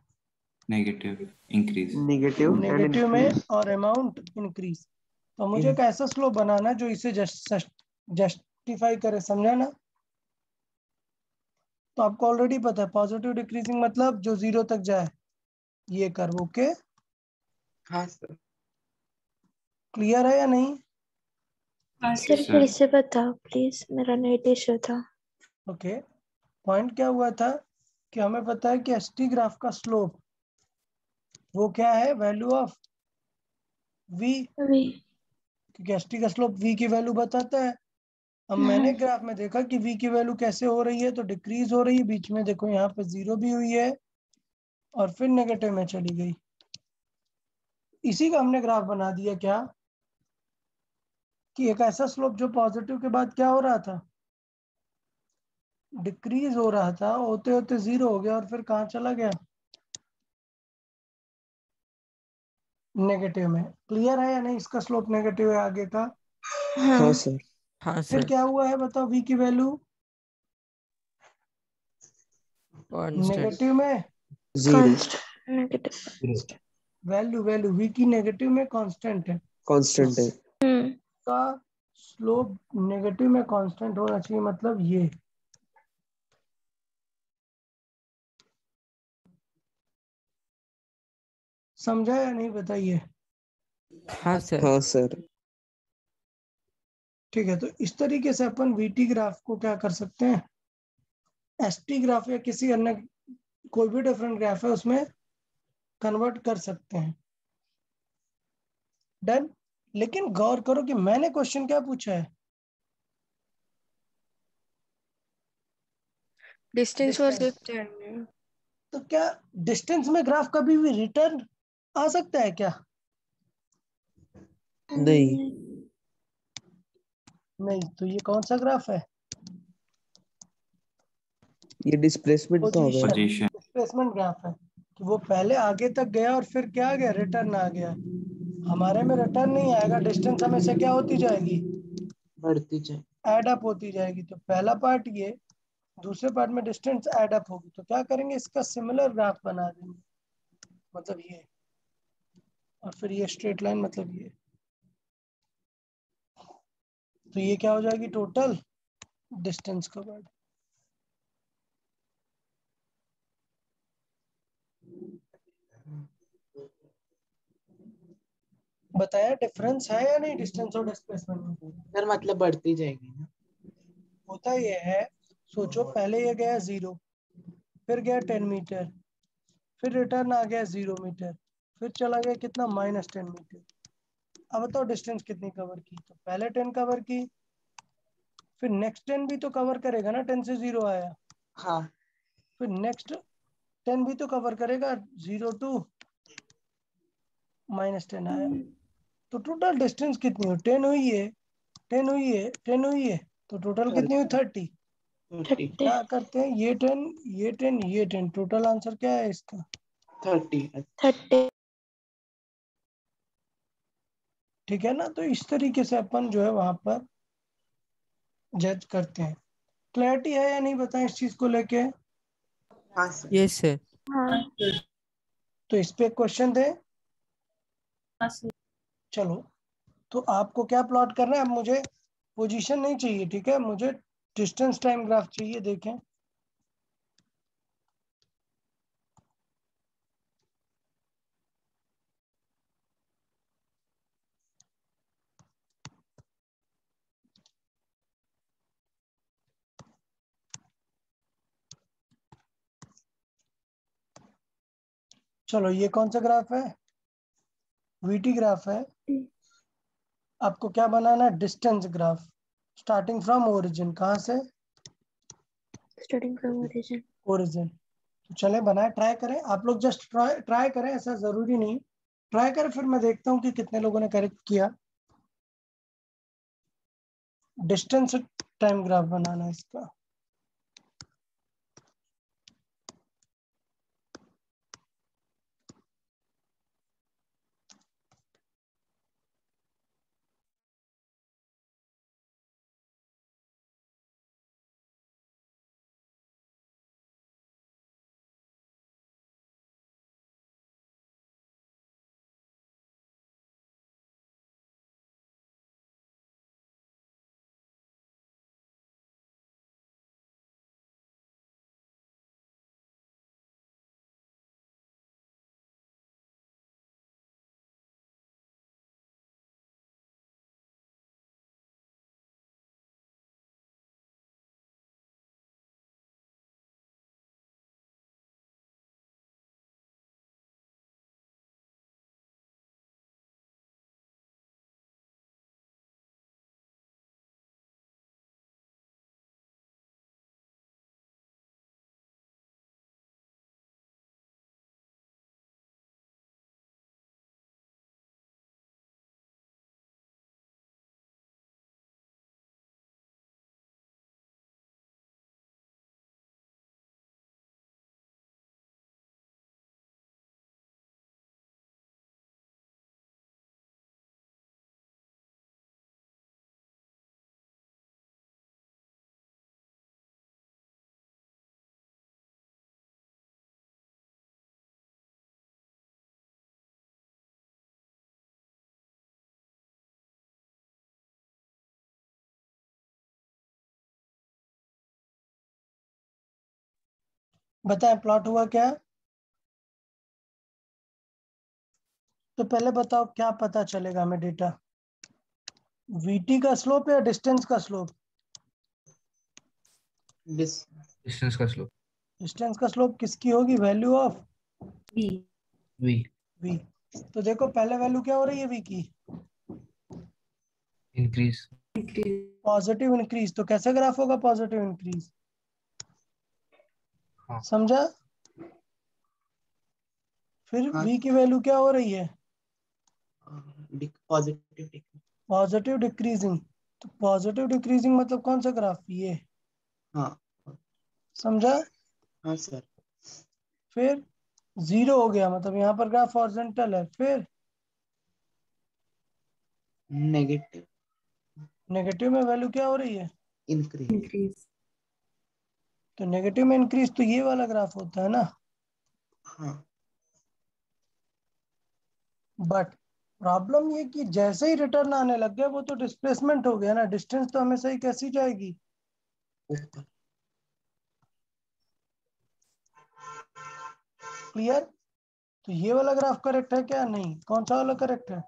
negative increase
negative and
negative में
इंक्रीज।
और अमाउंट इंक्रीज। तो मुझे एक ऐसा स्लोप बनाना है जो इसे जस्टिफाई करे, समझा ना। तो आपको ऑलरेडी पता है पॉजिटिव डिक्रीजिंग मतलब जो 0 तक जाए, ये कर्व। ओके,
हाँ सर।
क्लियर है या नहीं?
सर फिर से बताओ प्लीज, मेरा नेट इशू था।
ओके, पॉइंट क्या हुआ था कि हमें पता है कि एसटी ग्राफ का स्लोप वो क्या है, वैल्यू ऑफ v,
वी।
क्योंकि एसटी का स्लोप v की वैल्यू बताता है। अब मैंने ग्राफ में देखा कि v की वैल्यू कैसे हो रही है, तो डिक्रीज हो रही है, बीच में देखो यहाँ पे 0 भी हुई है और फिर नेगेटिव में चली गई। इसी का हमने ग्राफ बना दिया क्या, कि एक ऐसा स्लोप जो पॉजिटिव के बाद क्या हो रहा था, डिक्रीज हो रहा था, होते होते 0 हो गया और फिर कहाँ चला गया, नेगेटिव में। क्लियर है या नहीं, इसका स्लोप नेगेटिव है आगे का।
हाँ
हाँ
सर।
हाँ
फिर
सर।
क्या हुआ है बताओ, v की वैल्यू
कांस्टेंट।
नेगेटिव में,
0
कांस्टेंट नेगेटिव।
वैल्यू v की नेगेटिव में कांस्टेंट है,
कांस्टेंट है।
का स्लोप नेगेटिव में कांस्टेंट होना चाहिए, मतलब ये। समझा या नहीं बताइए।
हाँ सर।
हाँ सर।
ठीक है, तो इस तरीके से अपन वीटी ग्राफ को क्या कर सकते हैं, एसटी ग्राफ या किसी अन्य कोई भी डिफरेंट ग्राफ है उसमें कन्वर्ट कर सकते हैं। डन। लेकिन गौर करो कि मैंने क्वेश्चन क्या पूछा है,
Distance was
डिस्टेंस।
given.
तो क्या डिस्टेंस में ग्राफ कभी भी रिटर्न आ सकता है क्या?
नहीं।
नहीं। तो ये कौन सा ग्राफ है,
ये डिस्प्लेसमेंट का होगा।
पोजीशन
डिस्प्लेसमेंट ग्राफ है, कि वो पहले आगे तक गया और फिर क्या आ गया, रिटर्न आ गया। हमारे में रिटर्न नहीं आएगा, डिस्टेंस हमेशा क्या होती जाएगी,
बढ़ती जाए।
एड अप होती जाएगी। तो पहला पार्ट ये, दूसरे पार्ट में डिस्टेंस एड अप होगी। तो क्या करेंगे, इसका सिमिलर ग्राफ बना देंगे, मतलब ये, और फिर ये स्ट्रेट लाइन, मतलब ये। तो ये क्या हो जाएगी, टोटल डिस्टेंस कवर्ड। बताया डिफरेंस है या नहीं डिस्टेंस और डिस्प्लेसमेंट में?
सर मतलब बढ़ती जाएगी ना।
होता ये है, सोचो पहले ये गया 0, फिर गया 10 मीटर, फिर रिटर्न आ गया 0 मीटर, फिर चला गया कितना, -10 मीटर। अब बताओ डिस्टेंस कितनी कवर की, तो पहले 10 कवर की, फिर नेक्स्ट 10 भी तो कवर करेगा ना, 10 से 0 आया,
हाँ।
फिर नेक्स्ट 10 भी तो कवर करेगा, 0 टू -10 आया। तो टोटल डिस्टेंस कितनी हुई, 10 हुई है, 10 हुई है, 10 हुई है, तो टोटल कितनी हुई, 30।
30
क्या करते हैं, ये 10, ये 10, ये 10, टोटल आंसर क्या है इसका,
30।
30।
ठीक है ना। तो इस तरीके से अपन जो है वहां पर जज करते हैं। क्लैरिटी है या नहीं बताएं इस चीज को लेके।
हाँ सर।
Yes sir.
हाँ
तो इस पे क्वेश्चन दे, चलो। तो आपको क्या प्लॉट करना है, अब मुझे पोजीशन नहीं चाहिए, ठीक है, मुझे डिस्टेंस टाइम ग्राफ चाहिए। देखें, चलो ये कौन सा ग्राफ है, वीटी ग्राफ है। आपको क्या बनाना है, distance graph, starting from origin. कहाँ से,
स्टार्टिंग फ्रॉम ओरिजिन।
ओरिजिन। तो चले बनाए, ट्राई करें आप लोग, जस्ट ट्राई करें, ऐसा जरूरी नहीं, ट्राई करें, फिर मैं देखता हूँ कि कितने लोगों ने करेक्ट किया। डिस्टेंस टाइम ग्राफ बनाना है इसका। बताएं प्लॉट हुआ क्या? तो पहले बताओ क्या पता चलेगा हमें डेटा, VT का स्लोप या डिस्टेंस का स्लोप?
डिस्टेंस का स्लोप।
डिस्टेंस का स्लोप किसकी होगी? Value of
v.
V। तो देखो पहले वैल्यू क्या हो रही है V की?
इंक्रीज।
Positive increase. तो कैसे ग्राफ होगा पॉजिटिव इंक्रीज?
हाँ।
समझा? फिर
हाँ।
V की वैल्यू क्या हो रही है?
पॉजिटिव।
Positive decreasing. तो पॉजिटिव डिक्रीजिंग मतलब कौन सा ग्राफ? ये।
हाँ।
समझा?
हाँ सर।
फिर 0 हो गया मतलब यहाँ पर ग्राफ हॉरिजॉन्टल है। फिर
नेगेटिव।
नेगेटिव में वैल्यू क्या हो रही है?
इंक्रीज।
तो नेगेटिव में इंक्रीज तो ये वाला ग्राफ होता है ना।
हाँ।
बट प्रॉब्लम ये कि जैसे ही रिटर्न आने लग गया वो तो डिस्प्लेसमेंट हो गया ना, डिस्टेंस तो हमेशा ही कैसी जाएगी?
ऊपर।
क्लियर? तो ये वाला ग्राफ करेक्ट है क्या? नहीं, कौन सा वाला करेक्ट है?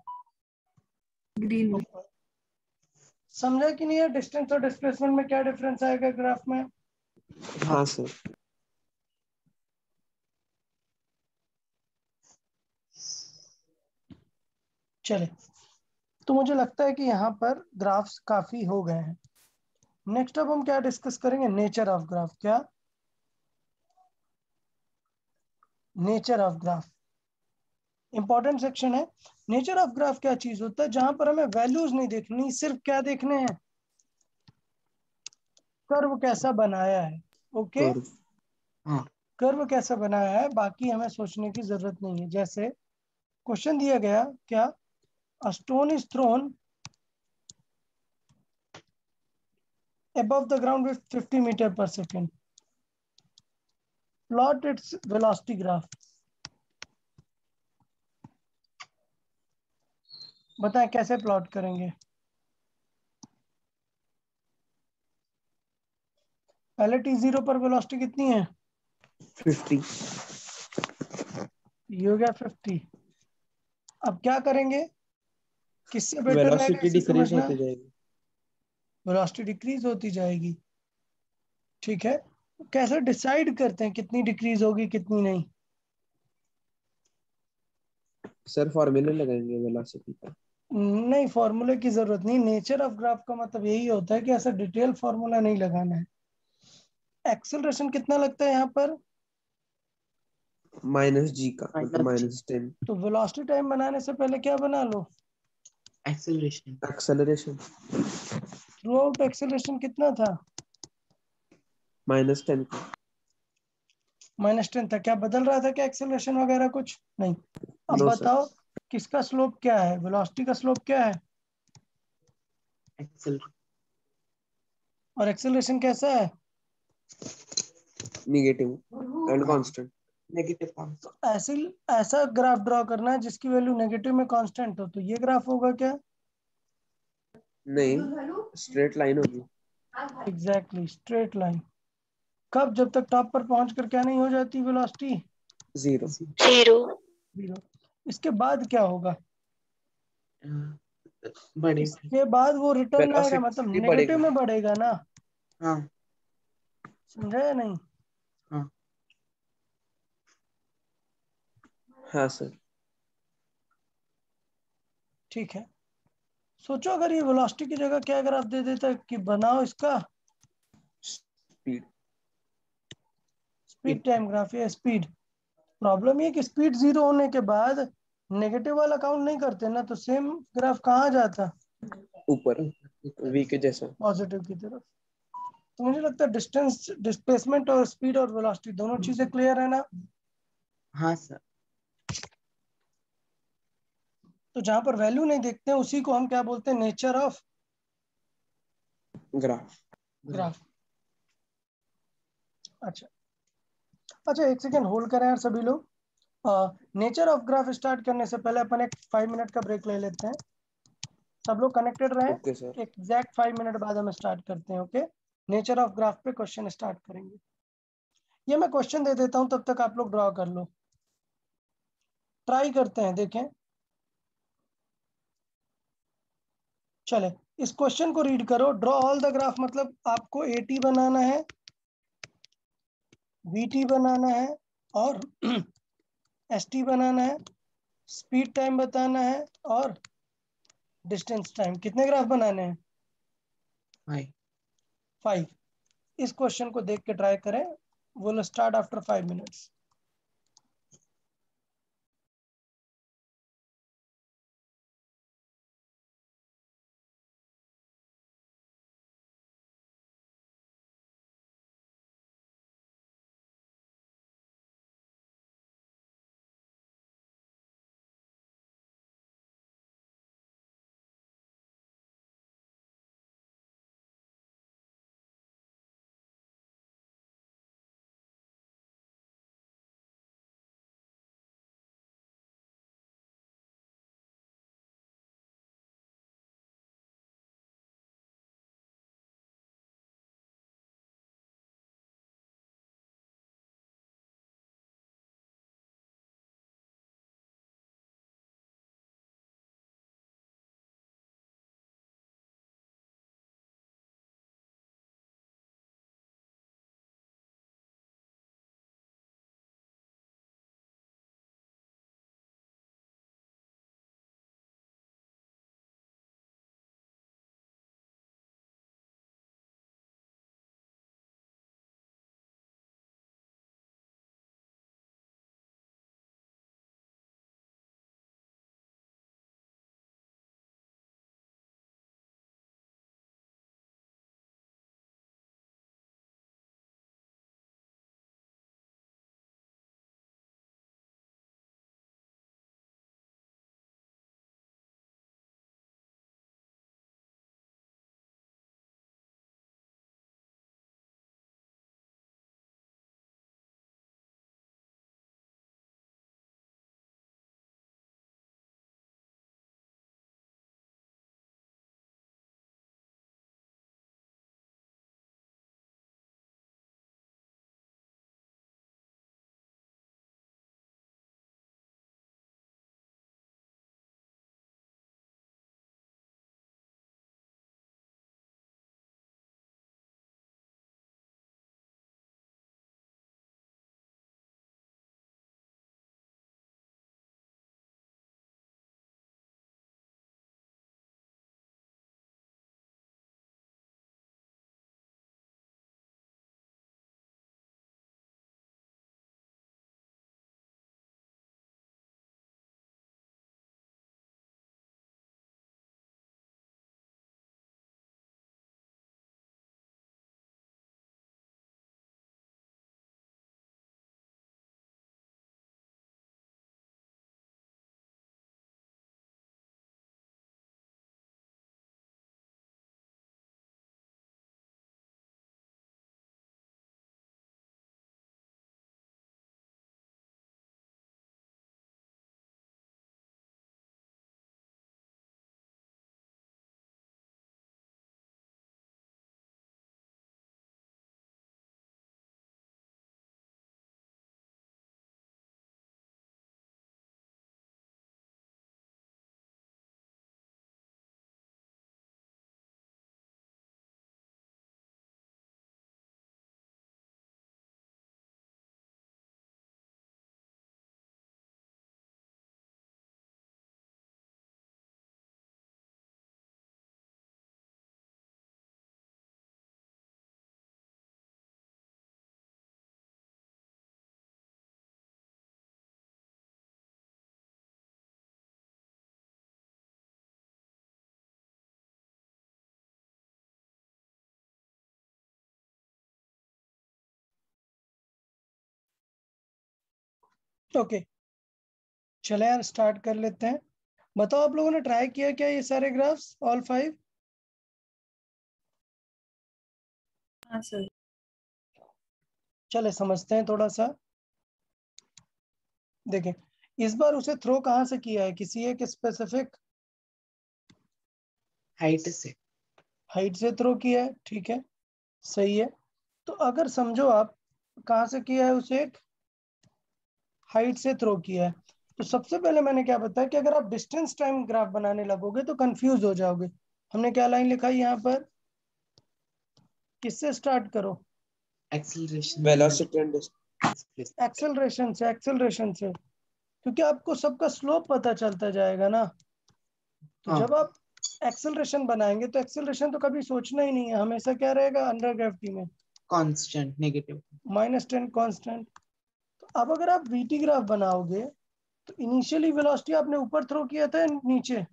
ग्रीन।
समझा कि नहीं है डिस्टेंस और डिस्प्लेसमेंट में क्या डिफरेंस आएगा ग्राफ में?
हाँ सर।
चले, तो मुझे लगता है कि यहाँ पर ग्राफ्स काफी हो गए हैं। नेक्स्ट अब हम क्या डिस्कस करेंगे? Nature of graph. क्या? Nature of graph important section है। नेचर ऑफ ग्राफ क्या चीज होता है? जहां पर हमें वैल्यूज नहीं देखनी, सिर्फ क्या देखने हैं? कर्व कैसा बनाया है। Okay,
curve.
हाँ।
कर्व कैसा बनाया है, बाकी हमें सोचने की जरूरत नहीं है। जैसे क्वेश्चन दिया गया, क्या? A stone is throne above the ground with 50 meter per second. Plot its velocity graph. बताएं कैसे प्लॉट करेंगे? पहले t0 पर वेलोसिटी कितनी है?
50।
ये हो गया 50। अब क्या करेंगे? किससे बेटर रहेगा
वेलोसिटी
इसे
डिक्रीज
समझना?
होती जाएगी।
वेलोसिटी डिक्रीज होती जाएगी। ठीक है, कैसे डिसाइड करते हैं कितनी डिक्रीज होगी कितनी नहीं?
सर फॉर्मूले लगाएंगे वेलोसिटी का।
नहीं, फॉर्मूले की जरूरत नहीं। नेचर ऑफ ग्राफ का मतलब यही होता है कि ऐसा डिटेल फॉर्मूला नहीं लगाना है। एक्सेलरेशन कितना लगता है यहाँ पर?
-g का मतलब -10।
तो वेलोसिटी टाइम बनाने से पहले क्या बना लो?
Acceleration.
Acceleration
throughout acceleration कितना था?
-10 का।
-10 था। क्या बदल रहा था क्या एक्सेलरेशन वगैरह? कुछ नहीं। अब
नो सर।
बताओ किसका स्लोप क्या है? वेलोसिटी का स्लोप क्या है?
एक्सेलरेशन।
और एक्सेलरेशन कैसा है?
Negative and constant.
नेगेटिव।
तो ऐसा ग्राफ ड्रॉ करना है जिसकी वैल्यू नेगेटिव में कांस्टेंट हो। तो ये ग्राफ होगा क्या?
नहीं, स्ट्रेट लाइन होगी।
Exactly, straight line. कब? जब तक टॉप पर पहुंचकर क्या नहीं हो जाती वेलोसिटी?
0।
0। इसके बाद क्या होगा?
बढ़ेगा।
इसके बाद वो रिटर्न आएगा, मतलब
वेलोसिटी
नेगेटिव
बढ़ेगा।
में बढ़ेगा ना।
हाँ।
समझा या नहीं?
हाँ।
हाँ सर।
ठीक है, सोचो अगर ये वेलोसिटी की जगह क्या ग्राफ दे देता कि बनाओ इसका
स्पीड।
स्पीड टाइम ग्राफ या स्पीड। प्रॉब्लम ये कि स्पीड 0 होने के बाद नेगेटिव वाला काउंट नहीं करते ना, तो सेम ग्राफ कहाँ जाता?
ऊपर v के जैसा।
पॉजिटिव की तरफ। तो मुझे लगता है डिस्टेंस, डिस्प्लेसमेंट और स्पीड और वेलोसिटी दोनों चीजें क्लियर है ना?
हाँ सर।
तो जहां पर वैल्यू नहीं देखते हैं उसी को हम क्या बोलते हैं? Nature of
graph.
ग्राफ। अच्छा अच्छा, एक सेकेंड होल्ड करें यार सभी लोग। नेचर ऑफ ग्राफ स्टार्ट करने से पहले अपन एक 5 मिनट का ब्रेक ले लेते हैं। सब लोग कनेक्टेड रहे।
Okay sir.
एग्जैक्ट 5 मिनट बाद हम स्टार्ट करते हैं। ओके, नेचर ऑफ ग्राफ पे क्वेश्चन स्टार्ट करेंगे। ये मैं क्वेश्चन दे देता हूं, तब तक आप लोग ड्रॉ कर लो, ट्राई करते हैं, देखें। चले, इस क्वेश्चन को रीड करो। ड्रॉ ऑल द ग्राफ, मतलब आपको AT बनाना है, VT बनाना है और ST बनाना है, स्पीड टाइम बताना है और डिस्टेंस टाइम। कितने ग्राफ बनाने हैं? 5। इस क्वेश्चन को देख के ट्राई करें। Will start after 5 minutes. Okay, चले यार, स्टार्ट कर लेते हैं। बताओ, आप लोगों ने ट्राई किया क्या ये सारे ग्राफ्स, ऑल 5?
हाँ सर।
चले समझते हैं थोड़ा सा। देखें, इस बार उसे थ्रो कहाँ से किया है? किसी एक स्पेसिफिक
हाइट से।
हाइट से थ्रो किया है, ठीक है, सही है। तो अगर समझो आप कहाँ से किया है उसे? हाइट से थ्रो किया है। तो सबसे पहले मैंने क्या बताया कि अगर आप डिस्टेंस टाइम ग्राफ बनाने लगोगे तो कंफ्यूज हो जाओगे। हमने क्या लाइन लिखा है यहाँ पर? किससे स्टार्ट करो?
एक्सीलरेशन,
वेलोसिटी एंड
एक्सेलरेशन से, एक्सेलरेशन से, क्योंकि आपको सबका स्लोप पता चलता जाएगा ना। तो
हाँ।
जब आप एक्सेलरेशन बनाएंगे तो एक्सेलरेशन तो कभी सोचना ही नहीं है, हमेशा क्या रहेगा अंडर ग्रेविटी में?
Constant, negative.
-10 कांस्टेंट। तो अब अगर आप वीटी ग्राफ बनाओगे तो इनिशियली वेलोसिटी आपने ऊपर थ्रो किया था या नीचे?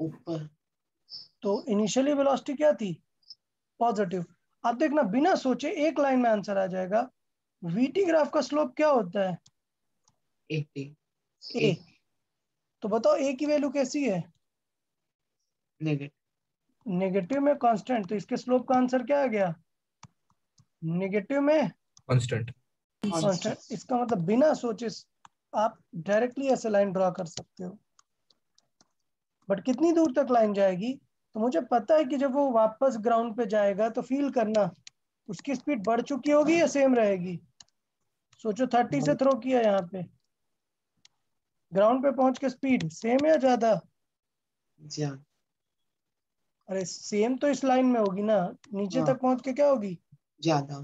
ऊपर।
तो इनिशियली वेलोसिटी क्या थी? पॉजिटिव। आप देखना बिना सोचे एक लाइन में आंसर आ जाएगा। वीटी ग्राफ का स्लोप क्या होता है?
80।
ए। तो बताओ ए की वैल्यू कैसी है?
नेगेटिव।
नेगेटिव में कांस्टेंट, तो इसके स्लोप का आंसर क्या आ गया? नेगेटिव में
कांस्टेंट।
कांस्टेंट। इसका मतलब बिना सोचे आप डायरेक्टली ऐसे लाइन ड्रॉ कर सकते हो। बट कितनी दूर तक लाइन जाएगी? तो मुझे पता है कि जब वो वापस ग्राउंड पे जाएगा तो फील करना उसकी स्पीड बढ़ चुकी होगी या सेम रहेगी। सोचो 30 से थ्रो किया, यहाँ पे ग्राउंड पे पहुंच के स्पीड सेम या ज्यादा? अरे सेम तो इस लाइन में होगी ना, नीचे
हाँ।
तक पहुंच के क्या होगी?
ज्यादा।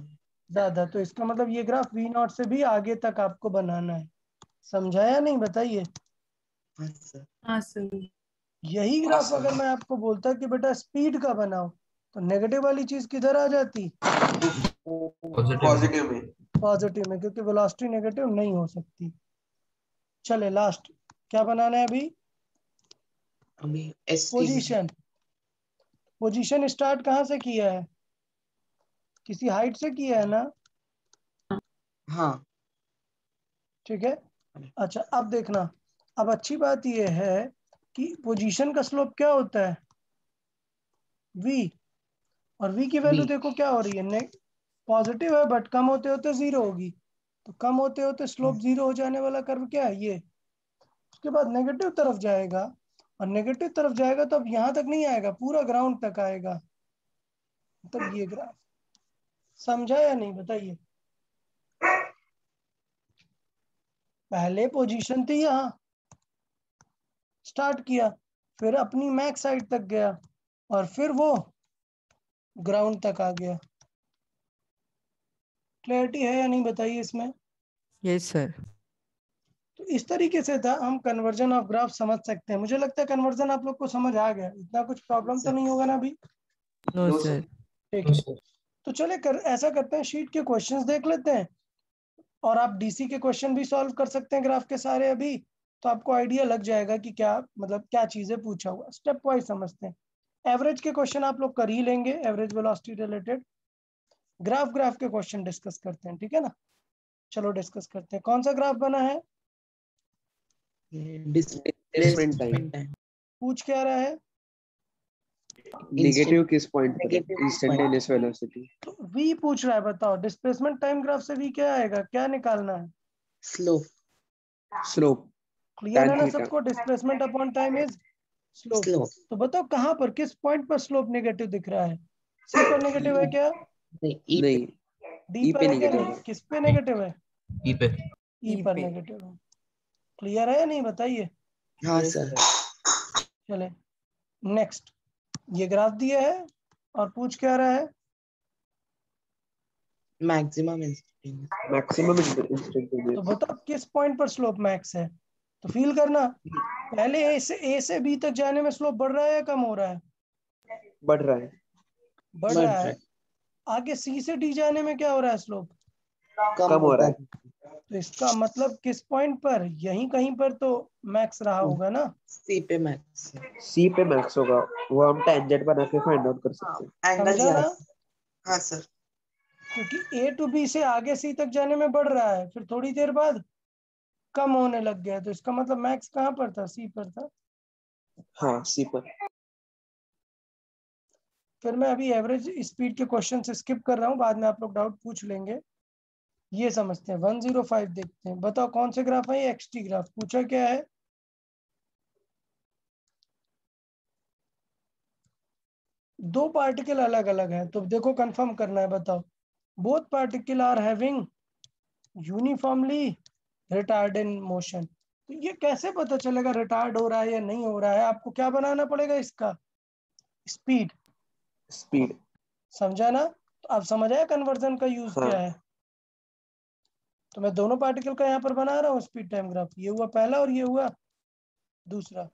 ज्यादा। तो इसका मतलब ये ग्राफ V0 से भी आगे तक आपको बनाना है। समझाया नहीं? बताइए।
हाँ सर।
हाँ सर।
यही ग्राफ अगर मैं आपको बोलता कि बेटा स्पीड का बनाओ तो नेगेटिव वाली चीज किधर आ जाती?
पॉजिटिव में।
पॉजिटिव में, क्योंकि वेलोसिटी नेगेटिव नहीं हो सकती। चले लास्ट क्या बनाना है अभी?
अभी
पोजीशन। पोजीशन स्टार्ट कहाँ से किया है? किसी हाइट से किया है ना?
हाँ।
ठीक है। अच्छा अब देखना, अब अच्छी बात यह है कि पोजीशन का स्लोप क्या होता है? v। और v की वैल्यू
V।
देखो क्या हो रही है, पॉजिटिव है बट कम होते होते जीरो होगी। तो कम होते होते स्लोप जीरो हो जाने वाला कर्व क्या है? ये। उसके बाद नेगेटिव तरफ जाएगा, और नेगेटिव तरफ जाएगा तो अब यहाँ तक नहीं आएगा, पूरा ग्राउंड तक आएगा। मतलब ये ग्राफ समझा या नहीं? बताइए। पहले पोजीशन थी यहाँ, स्टार्ट किया, फिर अपनी मैक्स साइड तक गया, और फिर वो ग्राउंड तक आ गया। क्लैरिटी है या नहीं बताइए इसमें?
Yes sir.
तो इस तरीके से था हम कन्वर्जन ऑफ ग्राफ समझ सकते हैं। मुझे लगता है कन्वर्जन आप लोग को समझ आ गया, इतना कुछ प्रॉब्लम तो नहीं होगा ना अभी?
No sir.
ठीक है। तो चले ऐसा करते हैं, शीट के क्वेश्चंस देख लेते हैं, और आप डीसी के क्वेश्चन भी सॉल्व कर सकते हैं ग्राफ के सारे अभी। तो आपको आइडिया लग जाएगा कि क्या मतलब क्या चीजें पूछा हुआ। स्टेप वाइज समझते हैं। एवरेज के क्वेश्चन आप लोग कर ही लेंगे, एवरेज वेलोसिटी रिलेटेड। ग्राफ के क्वेश्चन डिस्कस करते हैं, ठीक है ना? चलो डिस्कस करते हैं। कौन सा ग्राफ बना है?
Displacement time.
पूछ क्या रहा है?
नेगेटिव किस पॉइंट पर? Instantaneous velocity.
तो v पूछ रहा है, बताओ डिस्प्लेसमेंट टाइम ग्राफ से v क्या आएगा, क्या निकालना है?
स्लोप।
क्लियर है ना सबको? Displacement upon time is slope. तो बताओ कहाँ पर, किस पॉइंट पर स्लोप नेगेटिव दिख रहा है? सी पर नेगेटिव है क्या?
नहीं,
डी पर है क्या? नहीं, किस पे नेगेटिव है?
ई पे।
ई पर नेगेटिव है। क्लियर है या नहीं? बताइए।
हाँ सर।
चले नेक्स्ट। ये ग्राफ दिया है और पूछ क्या रहा है?
Maximum instantaneous.
तो बताओ किस पॉइंट पर स्लोप मैक्स है? तो फील करना, पहले ए से बी तक जाने में स्लोप बढ़ रहा है या कम हो रहा है?
बढ़ रहा है।
बढ़ रहा है। आगे सी से डी जाने में क्या हो रहा है? स्लोप
कम हो रहा है।
तो इसका मतलब किस पॉइंट पर? यहीं कहीं पर तो मैक्स रहा होगा ना?
सी पे मैक्स
होगा, वो हम टेंजेंट बना के फाइंड आउट कर सकते हैं।
समझा ना?
हाँ सर।
क्योंकि ए टू बी से आगे सी तक जाने में बढ़ रहा है, फिर थोड़ी देर बाद कम होने लग गया, तो इसका मतलब मैक्स कहाँ पर था? सी पर था।
हाँ, सी पर।
फिर मैं अभी एवरेज स्पीड के क्वेश्चन से स्किप कर रहा हूँ, बाद में आप लोग डाउट पूछ लेंगे। ये समझते हैं। 105 देखते हैं। बताओ कौन से ग्राफ है ये? XT graph. पूछा क्या है? दो पार्टिकल अलग अलग हैं, तो देखो कंफर्म करना है। बताओ both particle are having uniformly retarded motion. तो ये कैसे पता चलेगा रिटार्ड हो रहा है या नहीं हो रहा है? आपको क्या बनाना पड़ेगा इसका? स्पीड।
स्पीड
समझा ना? तो आप समझ आया कन्वर्जन का यूज
हाँ।
क्या है? तो मैं दोनों पार्टिकल का यहाँ पर बना रहा हूँ स्पीड टाइम ग्राफ। ये हुआ पहला और ये हुआ दूसरा।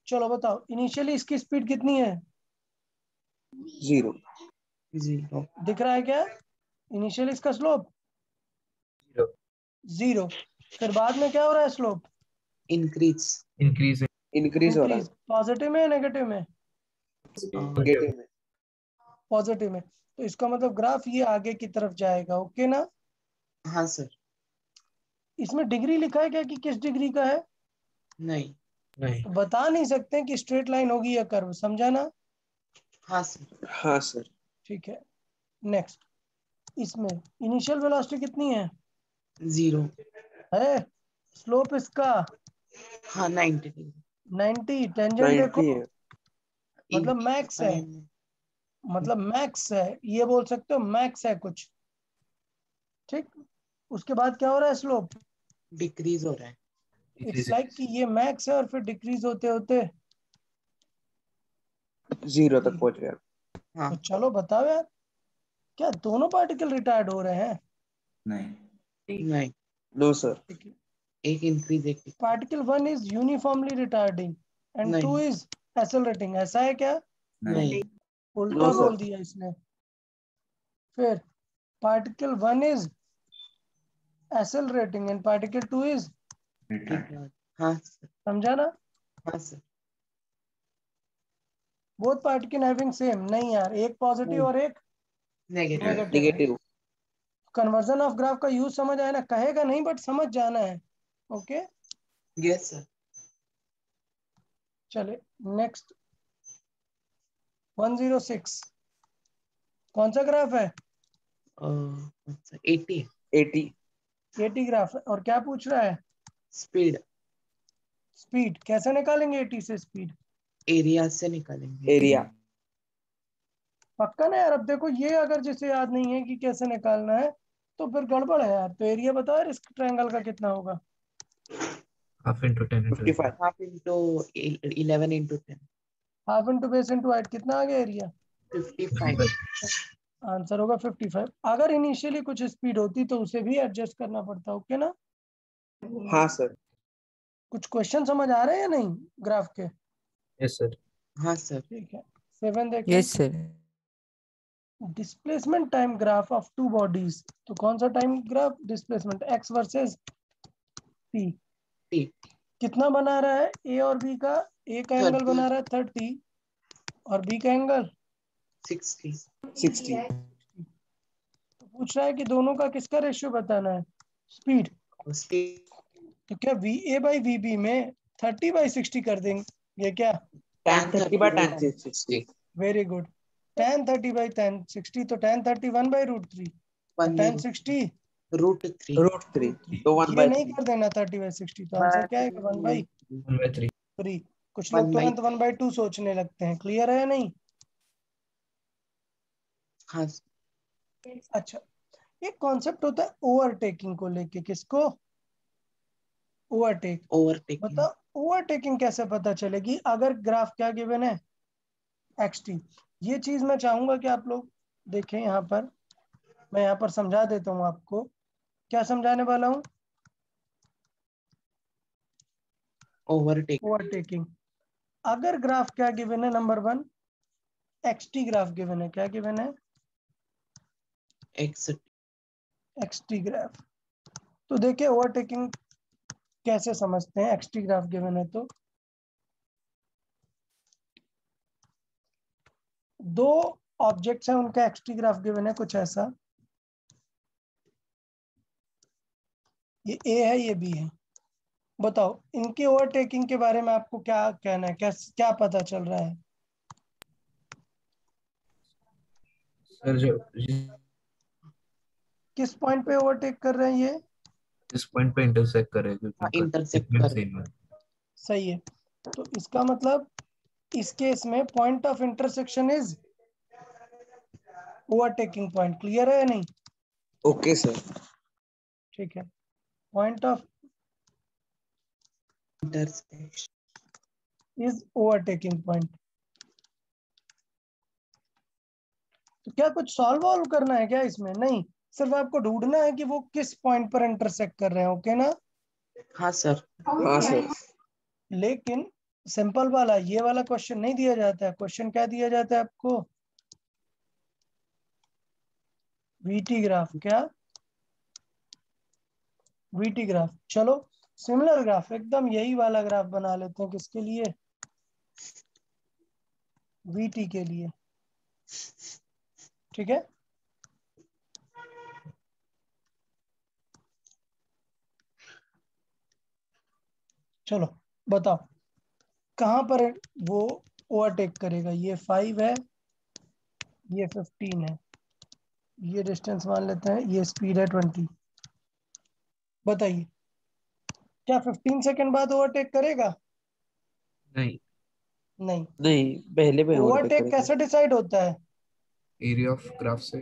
चलो बताओ, इनिशियली इसकी स्पीड कितनी है?
0
दिख रहा है क्या? इनिशियली इसका स्लोप 0। फिर बाद में क्या हो रहा है? स्लोप
इंक्रीज
इंक्रीज हो रहा है।
पॉजिटिव में नेगेटिव में?
नेगेटिव में।
पॉजिटिव में। तो इसका मतलब ग्राफ ये आगे की तरफ जाएगा। ओके ना?
हाँ सर।
इसमें डिग्री लिखा है क्या कि किस डिग्री का है?
नहीं।
तो बता नहीं सकते कि स्ट्रेट लाइन होगी या कर्व। समझा ना?
हाँ सर।
हाँ सर।
ठीक है। नेक्स्ट, इसमें इनिशियल वेलोसिटी कितनी है?
0
है। स्लोप इसका
हाँ 90
टेंजेंट देखो
90 है।
मतलब मैक्स है। मतलब मैक्स है, ये बोल सकते हो मैक्स है कुछ। ठीक। उसके बाद क्या हो रहा है? स्लोप
डिक्रीज हो रहा है।
इट्स लाइक कि ये मैक्स है और फिर डिक्रीज होते होते
0 तक पहुंच गया।
तो चलो बताओ यार, क्या दोनों पार्टिकल रिटायर्ड हो रहे हैं?
नहीं।
No sir.
एक इंक्रीज एक
particle 1 is uniformly retarding and 2
नहीं।
Is accelerating. ऐसा है क्या?
नहीं।
उल्टा
No, sir.
बोल दिया इसने। फिर particle 1 is accelerating and particle 2 is
हाँ सर।
समझा ना?
हाँ sir.
Both particle having same. नहीं यार, एक पॉजिटिव और एक negative.
Negative.
Conversion of graph का यूज समझ आया ना? कहेगा नहीं बट समझ जाना है। Okay
yes sir.
चले नेक्स्ट 106 कौन सा ग्राफ है?
80
80 ग्राफ है। और क्या पूछ रहा है? स्पीड कैसे निकालेंगे 80 से स्पीड?
एरिया से निकालेंगे।
एरिया।
पक्का ना यार? अब देखो ये अगर जिसे याद नहीं है कि कैसे निकालना है तो फिर गड़बड़ है यार। तो एरिया बताओ यार, इस ट्रायंगल का कितना होगा?
Half into 10 into
55।
Half into 11 into 10
half into base into height. कितना आ गया एरिया?
55।
आंसर होगा 55। अगर इनिशियली कुछ स्पीड होती तो उसे भी एडजस्ट करना पड़ता। ओके ना?
हाँ सर।
कुछ क्वेश्चन समझ आ रहे हैं या नहीं ग्राफ के?
Yes sir.
हाँ सर।
ठीक है। 7 देखें।
Yes sir.
Displacement time graph of two bodies. तो कौन सा time graph? Displacement x versus P. कितना बना रहा है ए और बी का? ए का एंगल बना रहा है 30 और बी का एंगल
60।
तो पूछ रहा है कि दोनों का किसका रेशियो बताना है? स्पीड। तो क्या v A by v B में 30/60 कर देंगे क्या?
tan 30/tan 60।
Very good. tan 30/tan 60 तो tan 30 1/√3 और tan 60
√3 तो 1
ये
by
नहीं
3।
कर देना 30/60। तो आंसर क्या है? 1/3। कुछ लोग
1/3।
तुरंत 1/2 सोचने लगते हैं। क्लियर है या नहीं?
हाँ।
अच्छा, एक कॉन्सेप्ट होता है ओवरटेकिंग को लेके। किसको? ओवरटेक। बताओ ओवरटेकिंग कैसे पता चलेगी अगर ग्राफ क्या गिवन है? xt। ये चीज मैं चाहूंगा कि आप लोग देखें यहाँ पर। मैं यहाँ पर समझा देता हूँ आपको। क्या समझाने वाला हूँ? ओवरटेकिंग। अगर ग्राफ क्या गिवन है? नंबर 1 xt ग्राफ गिवन है। क्या गिवन है? xt graph. तो देखिए ओवरटेकिंग कैसे समझते हैं। xt ग्राफ गिवन है तो दो ऑब्जेक्ट्स हैं, उनका xt ग्राफ गिवन है कुछ ऐसा। ये ए है, ये बी है। बताओ इनके ओवरटेकिंग के बारे में आपको क्या कहना है? क्या पता चल रहा है?
सर जो
किस पॉइंट पे ओवरटेक कर रहे हैं ये?
इस पॉइंट पे इंटरसेक्ट करे क्योंकि उनका
इंटरसेक्ट
segment
कर।
सेम है।
सही है। तो इसका मतलब इस केस में point of intersection is overtaking point. Clear है या नहीं?
Okay sir.
ठीक है। Point of
intersection
is overtaking point. तो क्या कुछ सॉल्व वॉल्व करना है क्या इसमें? नहीं, सिर्फ आपको ढूंढना है कि वो किस पॉइंट पर इंटरसेक्ट कर रहे हैं। ओके ना?
हाँ सर।
हाँ सर।
लेकिन सिंपल वाला ये वाला क्वेश्चन नहीं दिया जाता है। क्वेश्चन क्या दिया जाता है आपको? VT graph. क्या? VT graph. चलो सिमिलर ग्राफ, एकदम यही वाला ग्राफ बना लेते हैं। किसके लिए? वीटी के लिए। ठीक है। चलो बताओ कहां पर वो ओवरटेक करेगा। ये 5 है, ये 15 है, ये डिस्टेंस मान लेते हैं, ये स्पीड है 20। बताइए क्या 15 सेकंड बाद ओवरटेक करेगा?
नहीं,
नहीं।
नहीं, पहले में ओवरटेक
ओवरटेक
करेगा।
कैसे डिसाइड होता है?
एरिया ऑफ ग्राफ से।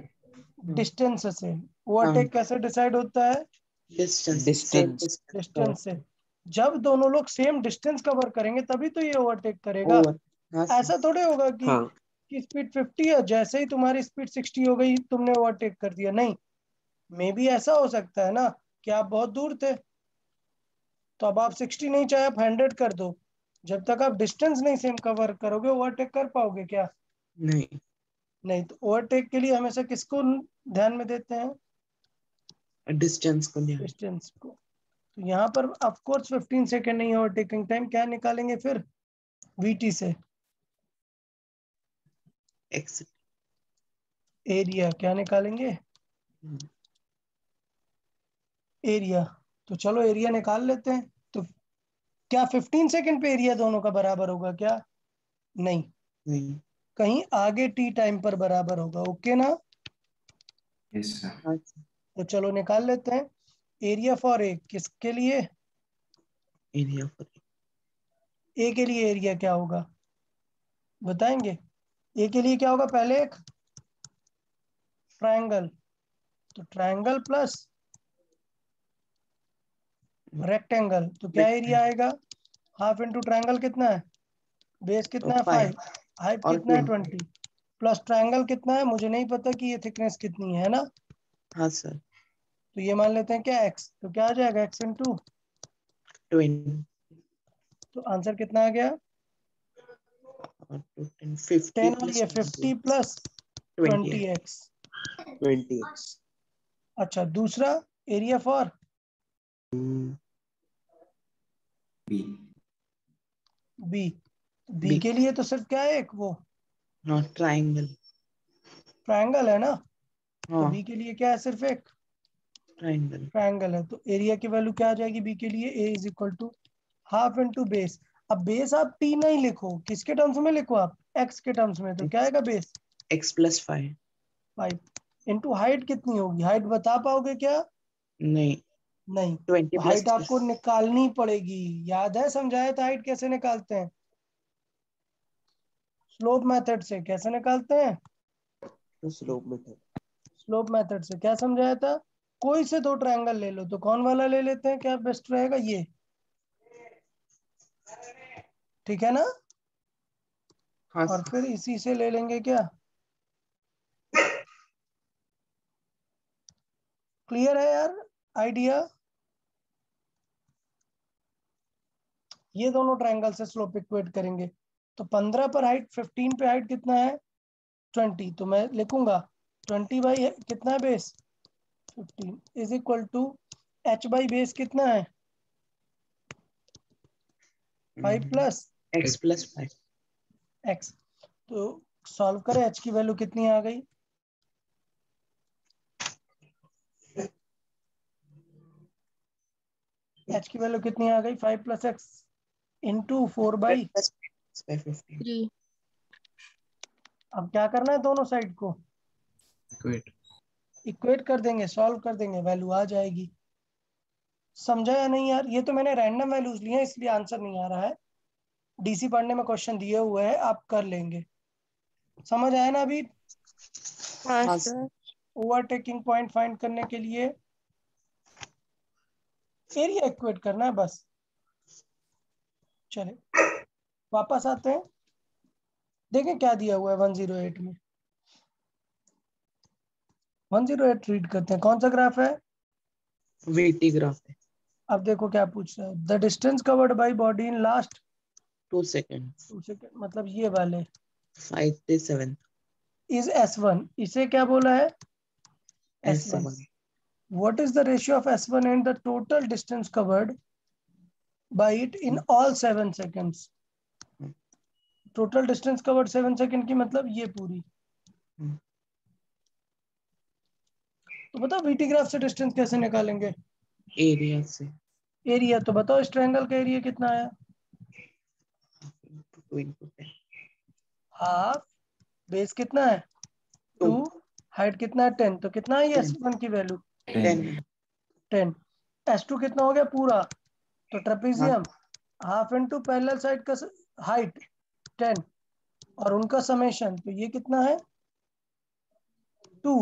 डिस्टेंस से। ओवरटेक कैसे डिसाइड होता है?
Distance
distance.
डिस्टेंस से। जब दोनों लोग सेम डिस्टेंस कवर करेंगे तभी तो ये ओवरटेक करेगा।
ओवर। हाँ
ऐसा थोड़े होगा
हाँ।
कि स्पीड 50 है, जैसे ही तुम्हारी स्पीड 60 हो गई तुमने ओवरटेक कर दिया। नहीं, मे भी ऐसा हो सकता है ना कि आप बहुत दूर थे, तो अब आप 60 नहीं चाहे आप 100 कर दो। जब तक आप डिस्टेंस नहीं सेम कवर करोगे ओवरटेक कर पाओगे क्या?
नहीं,
नहीं। तो ओवरटेक के लिए हमेशा किसको ध्यान में देते हैं?
डिस्टेंस को नहीं।
डिस्टेंस को। तो यहाँ पर ऑफ कोर्स 15 सेकंड नहीं, ओवरटेकिंग टाइम क्या निकालेंगे फिर? वीटी से।
एक्स।
एरिया क्या निकालेंगे? एरिया। तो चलो एरिया निकाल लेते हैं। तो क्या 15 सेकंड पे एरिया दोनों का बराबर होगा क्या? नहीं,
नहीं।
कहीं आगे टी टाइम पर बराबर होगा। ओके ना?
Yes sir.
हाँ सर।
तो चलो निकाल लेते हैं। एरिया फॉर ए किसके लिए?
एरिया फॉर
ए के लिए एरिया क्या होगा बताएंगे? ए के लिए क्या होगा? पहले एक ट्रायंगल, तो ट्रायंगल प्लस रेक्टेंगल, तो क्या एरिया आएगा? हाफ इंटू ट्रायंगल कितना है? बेस कितना है? 5। हाइट
और
कितना है?
20।
20 प्लस ट्रायंगल कितना है? मुझे नहीं पता कि ये थिकनेस कितनी है ना।
हाँ सर।
तो ये मान लेते हैं क्या x, तो क्या आ जाएगा x इंटू
20
तो आंसर कितना आ गया?
और 50
10 और
प्लस
ये 50 प्लस 20x।
20x।
अच्छा दूसरा area for
B.
B. B के लिए तो सिर्फ क्या है? एक वो
नॉट ट्रायंगल।
ट्रायंगल है ना। तो
हाँ
बी के लिए क्या है? सिर्फ एक
ट्रायंगल।
ट्रायंगल है। तो एरिया की वैल्यू क्या आ जाएगी बी के लिए? A is equal to half into base. अब बेस आप टी नहीं लिखो, किसके टर्म्स में लिखो आप? एक्स के टर्म्स में। तो क्या आएगा base?
x plus 5।
5 into height कितनी होगी? हाइट बता पाओगे क्या?
नहीं,
नहीं।
20
तो
प्लस
हाइट आपको निकालनी पड़ेगी। याद है? समझाया था हाइट कैसे निकालते हैं? स्लोप मेथड से। कैसे निकालते हैं?
Slope method.
स्लोप मेथड से। क्या समझाया था? कोई से दो ट्रायंगल ले लो, तो कौन वाला ले लेते हैं? क्या बेस्ट रहेगा? ये। ठीक है ना?
हाँ
और फिर इसी से ले लेंगे क्या? क्लियर है यार आइडिया? ये दोनों ट्रायंगल से स्लोप इक्वेट करेंगे। तो 15 पर हाइट, 15 पे हाइट कितना है? 20। तो मैं लिखूंगा 20 बाई कितना है base? 15 is equal to h by base कितना है? 5 प्लस
x प्लस 5।
x। तो सॉल्व करें, h की वैल्यू कितनी आ गई? h की वैल्यू कितनी आ गई? 5 प्लस एक्स इंटू 4 बाई।
3।
अब क्या करना है? दोनों साइड को
इक्वेट।
इक्वेट कर देंगे, सॉल्व कर देंगे, वैल्यू आ जाएगी। समझा या नहीं यार? ये तो मैंने रैंडम वैल्यूज लिए हैं इसलिए आंसर नहीं आ रहा है। डीसी पढ़ने में क्वेश्चन दिए हुए हैं, आप कर लेंगे। समझ आया ना अभी?
हाँ सर।
ओवरटेकिंग पॉइंट फाइंड करने के लिए एरिया इक्वेट करना है बस। चले वापस आते हैं, देखें क्या दिया हुआ है 108 में। 108 रीड करते हैं, कौन सा ग्राफ है?
VT ग्राफ है।
अब देखो क्या पूछ रहा है, the distance covered by body in last
2 second
2 second, मतलब ये वाले
5
इज S1, इसे क्या बोला है? S1।
S1
What is the ratio of S1 and the total distance covered by it in all 7 seconds? Total distance covered 7 second की मतलब ये पूरी। तो बताओ VT ग्राफ से डिस्टेंस कैसे निकालेंगे?
एरिया से।
एरिया तो बताओ, इस ट्रायंगल का एरिया कितना आया? हाफ, बेस कितना है 2, हाइट कितना है 10, तो कितना है S1 की वैल्यू 10। S2 कितना हो गया पूरा, तो trapezium half into parallel side का हाइट 10 और उनका समेशन, तो ये कितना है 2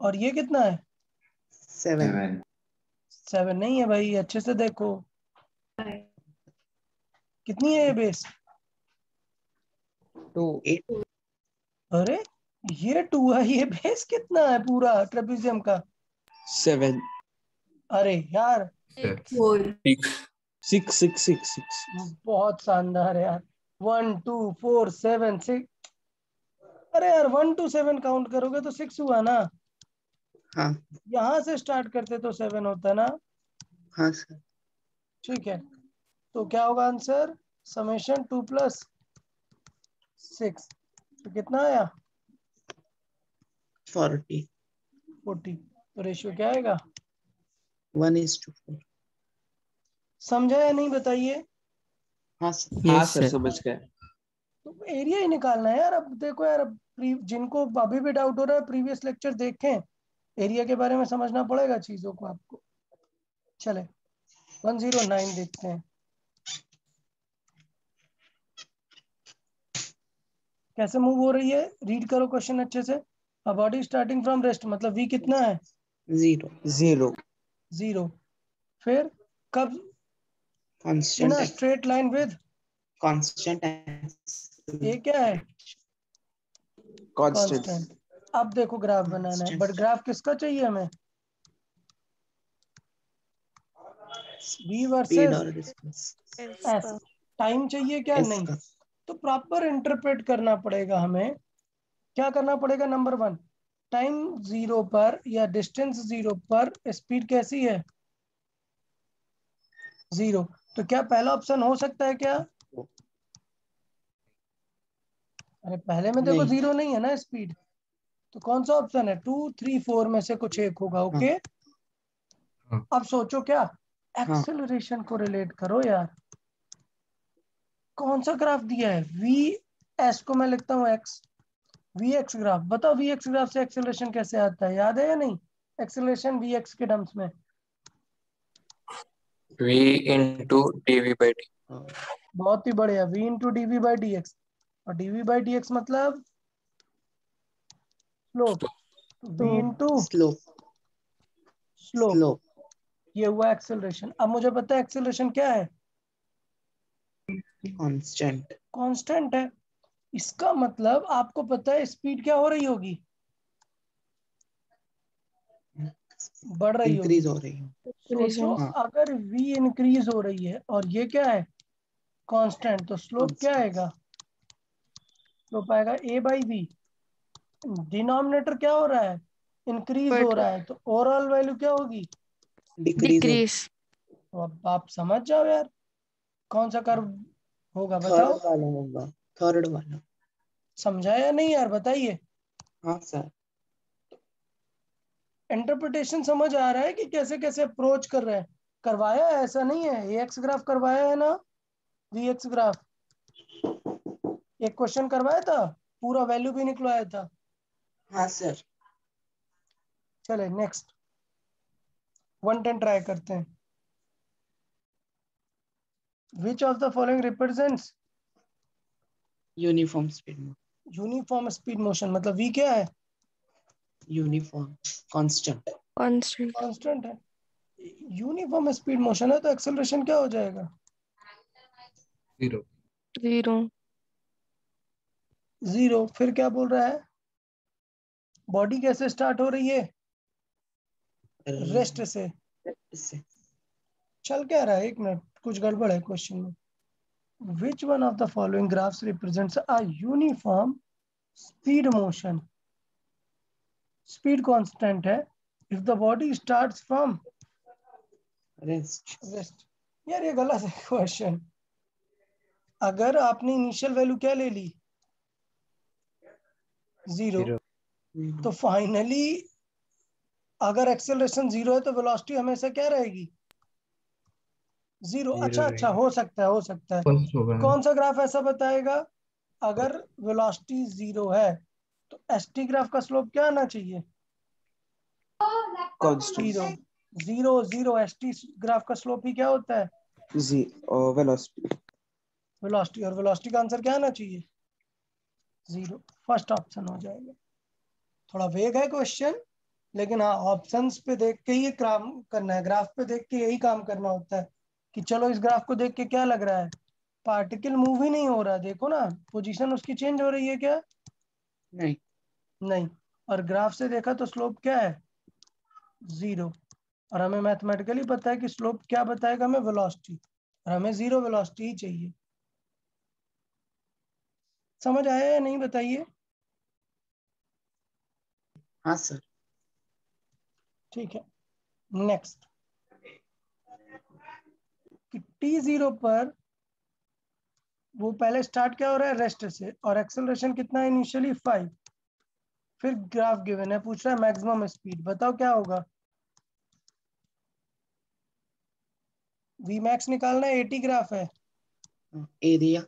और ये कितना है 7 नहीं है भाई, अच्छे से देखो कितनी है ये बेस
2
अरे ये 2 है, ये बेस कितना है पूरा ट्रेपेजियम का
7
अरे यार
6
बहुत शानदार है यार। 1 2 4 7 6, अरे यार 1 to 7 काउंट करोगे तो 6 हुआ ना।
हाँ
यहाँ से स्टार्ट करते तो 7 होता ना।
हाँ सर।
ठीक है, तो क्या होगा आंसर, समेशन 2 + 6, तो कितना आया
40
तो रेशियो क्या आएगा
1:4।
समझा या नहीं बताइए?
हाँ सर।
हाँ
Yes,
सर
sir.
समझ गए।
तो एरिया ही निकालना है यार। अब देखो यार, अब जिनको अभी भी डाउट हो रहा है प्रीवियस लेक्चर देखें, एरिया के बारे में समझना पड़ेगा चीजों को आपको। चले 109 देखते हैं कैसे मूव हो रही है। रीड करो क्वेश्चन अच्छे से। A body starting from rest, मतलब V कितना है
0
0, फिर कब in
constant
straight line with
constant
ये क्या है
कांस्टेंट
कांस्टेंट। अब देखो ग्राफ बनाना है, बट ग्राफ किसका चाहिए हमें, V
स्पीड
वर्सेस
और डिस्टेंस
S। टाइम चाहिए क्या, नहीं।
का
तो प्रॉपर इंटरप्रेट करना पड़ेगा हमें। क्या करना पड़ेगा, नंबर 1, टाइम 0 पर या डिस्टेंस 0 पर स्पीड कैसी है 0। तो क्या पहला ऑप्शन हो सकता है क्या, अरे पहले में देखो
नहीं।
0 नहीं है ना स्पीड, तो कौन सा ऑप्शन है 2 3 4 में से कुछ एक होगा। ओके
हाँ।
अब सोचो क्या, एक्सेलरेशन को रिलेट करो यार। कौन सा ग्राफ दिया है, VS को मैं लिखता हूँ X, VX ग्राफ। बताओ VX ग्राफ से एक्सेलरेशन कैसे आता है, याद है या नहीं? एक्सेलरेशन VX के टर्म्स में
V into dV/dt।
बहुत ही बढ़िया, V इंटू dV/dx, और dV/dx मतलब स्लोप, V इंटू स्लोप, ये हुआ एक्सेलरेशन। अब मुझे पता है एक्सेलरेशन क्या है, कांस्टेंट है। इसका मतलब आपको पता है स्पीड क्या हो रही होगी, बढ़ रही होगी,
इंक्रीज हो रही है।
सोचो अगर V इंक्रीज हो रही है और ये क्या है कांस्टेंट, तो स्लोप क्या आएगा, स्लोप आएगा A/V। डिनोमिनेटर क्या हो रहा है, इंक्रीज हो रहा है, तो ओवरऑल वैल्यू क्या होगी,
डिक्रीज।
तो अब आप समझ जाओ यार कौन सा कर्व होगा, बताओ।
थर्ड वाला होगा, थर्ड वाला।
समझा या नहीं यार, बताइए।
हाँ सर।
इंटरप्रिटेशन समझ आ रहा है कि कैसे कैसे अप्रोच कर रहे हैं। करवाया है, ऐसा नहीं है, AX ग्राफ करवाया है ना, VX ग्राफ एक क्वेश्चन करवाया था, पूरा वैल्यू भी निकलवाया था।
हाँ सर।
चले नेक्स्ट 110 ट्राई करते हैं। Which of the following represents
uniform speed में
यूनिफॉर्म स्पीड मोशन, मतलब V क्या है
यूनिफॉर्म कांस्टेंट
Constant.
कांस्टेंट है। यूनिफॉर्म स्पीड मोशन है तो एक्सेलरेशन क्या हो जाएगा?
0.
0.
0। फिर क्या बोल रहा है? बॉडी कैसे स्टार्ट हो रही है? रेस्ट से।
से
चल क्या रहा है? एक मिनट, कुछ गड़बड़ है क्वेश्चन में। Which one of the following graphs represents a uniform speed motion? Speed constant है if the body starts from
rest
rest। यार ये गलत है क्वेश्चन। अगर आपने इनिशियल वैल्यू क्या ले ली? 0, तो फाइनली अगर एक्सेलरेशन 0 है तो वेलोसिटी हमेशा क्या रहेगी? 0। अच्छा, हो सकता है।
फर्स्ट होगा ना?
कौन सा ग्राफ ऐसा बताएगा? अगर वेलोसिटी 0 है तो एसटी ग्राफ का स्लोप क्या आना चाहिए?
कांस्टेंट
0 एसटी ग्राफ का स्लोप ही क्या होता है?
वेलोसिटी।
वेलोसिटी। और वेलोसिटी का आंसर क्या आना चाहिए? 0। फर्स्ट ऑप्शन हो जाएगा। थोड़ा वेग है क्वेश्चन, लेकिन हाँ ऑप्शंस पे देख के ही काम करना है, ग्राफ पे देख के यही काम करना होता है कि चलो इस ग्राफ को देख के क्या लग रहा है? पार्टिकल मूव ही नहीं हो रहा, देखो ना पोजीशन उसकी चेंज हो रही है क्या?
नहीं
नहीं। और ग्राफ से देखा तो स्लोप क्या है? 0। और हमें मैथमेटिकली पता है कि स्लोप क्या बताएगा? हमें वेलोसिटी, और हमें 0 वेलोसिटी ही चाहिए। समझ आया या नहीं बताइए?
हाँ सर
ठीक है, नेक्स्ट। कि t0 पर वो पहले स्टार्ट क्या हो रहा है? रेस्ट से। और एक्सेलरेशन कितना है इनिशियली? 5। फिर ग्राफ गिवन है, पूछ रहा है मैक्सिमम स्पीड, बताओ क्या होगा? वी मैक्स निकालना है, 80 ग्राफ है।
एरिया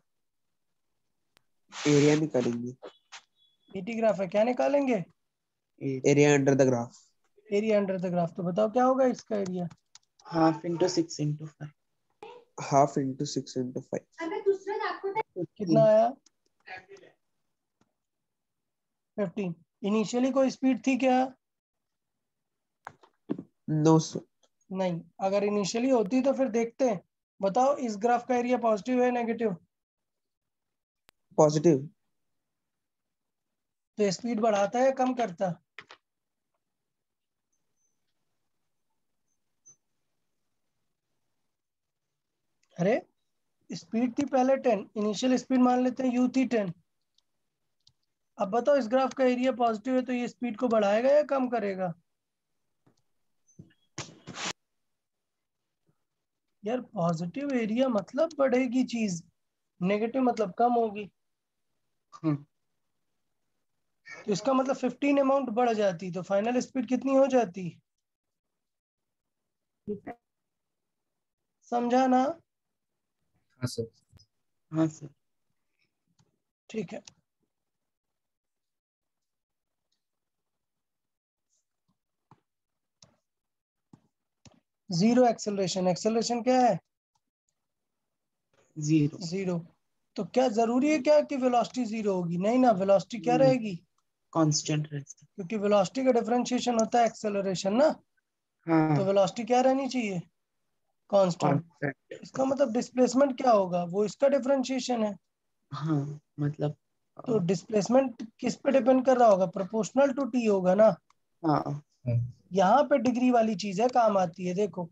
एरिया निकालेंगे।
80 ग्राफ है, क्या निकालेंगे?
Area under the graph.
Area under the graph. तो बताओ क्या होगा इसका area?
Half into 6 into 5
half into 6 into 5।
कितना आया? 15। इनिशियली कोई स्पीड थी क्या?
No sir.
नहीं। अगर इनिशियली होती तो फिर देखते हैं। बताओ इस ग्राफ का एरिया पॉजिटिव है नेगेटिव?
पॉजिटिव।
तो स्पीड बढ़ाता है या कम करता? अरे स्पीड थी पहले 10, इनिशियल स्पीड मान लेते हैं u थी 10। अब बताओ इस ग्राफ का एरिया पॉजिटिव है तो ये स्पीड को बढ़ाएगा या कम करेगा? यार पॉजिटिव एरिया मतलब बढ़ेगी चीज, नेगेटिव मतलब कम होगी। तो इसका मतलब 15 अमाउंट बढ़ जाती तो फाइनल स्पीड कितनी हो जाती? समझा ना?
हाँ सर।
हाँ सर
ठीक है। Zero acceleration. एक्सेलरेशन क्या है?
0
0। तो क्या जरूरी है क्या कि वेलोसिटी 0 होगी? नहीं ना, वेलोसिटी क्या रहेगी?
कांस्टेंट रहता
क्योंकि वेलोसिटी का डिफरेंशिएशन होता है एक्सेलरेशन ना।
हाँ
तो वेलोसिटी क्या रहनी चाहिए? कांस्टेंट।
कांस्टेंट
इसका मतलब डिस्प्लेसमेंट क्या होगा? वो इसका डिफरेंशिएशन है।
हाँ मतलब
तो डिस्प्लेसमेंट किस पे डिपेंड कर रहा होगा? प्रोपोर्शनल टू टी होगा ना।
हाँ
यहाँ पे डिग्री वाली चीज है, काम आती है। देखो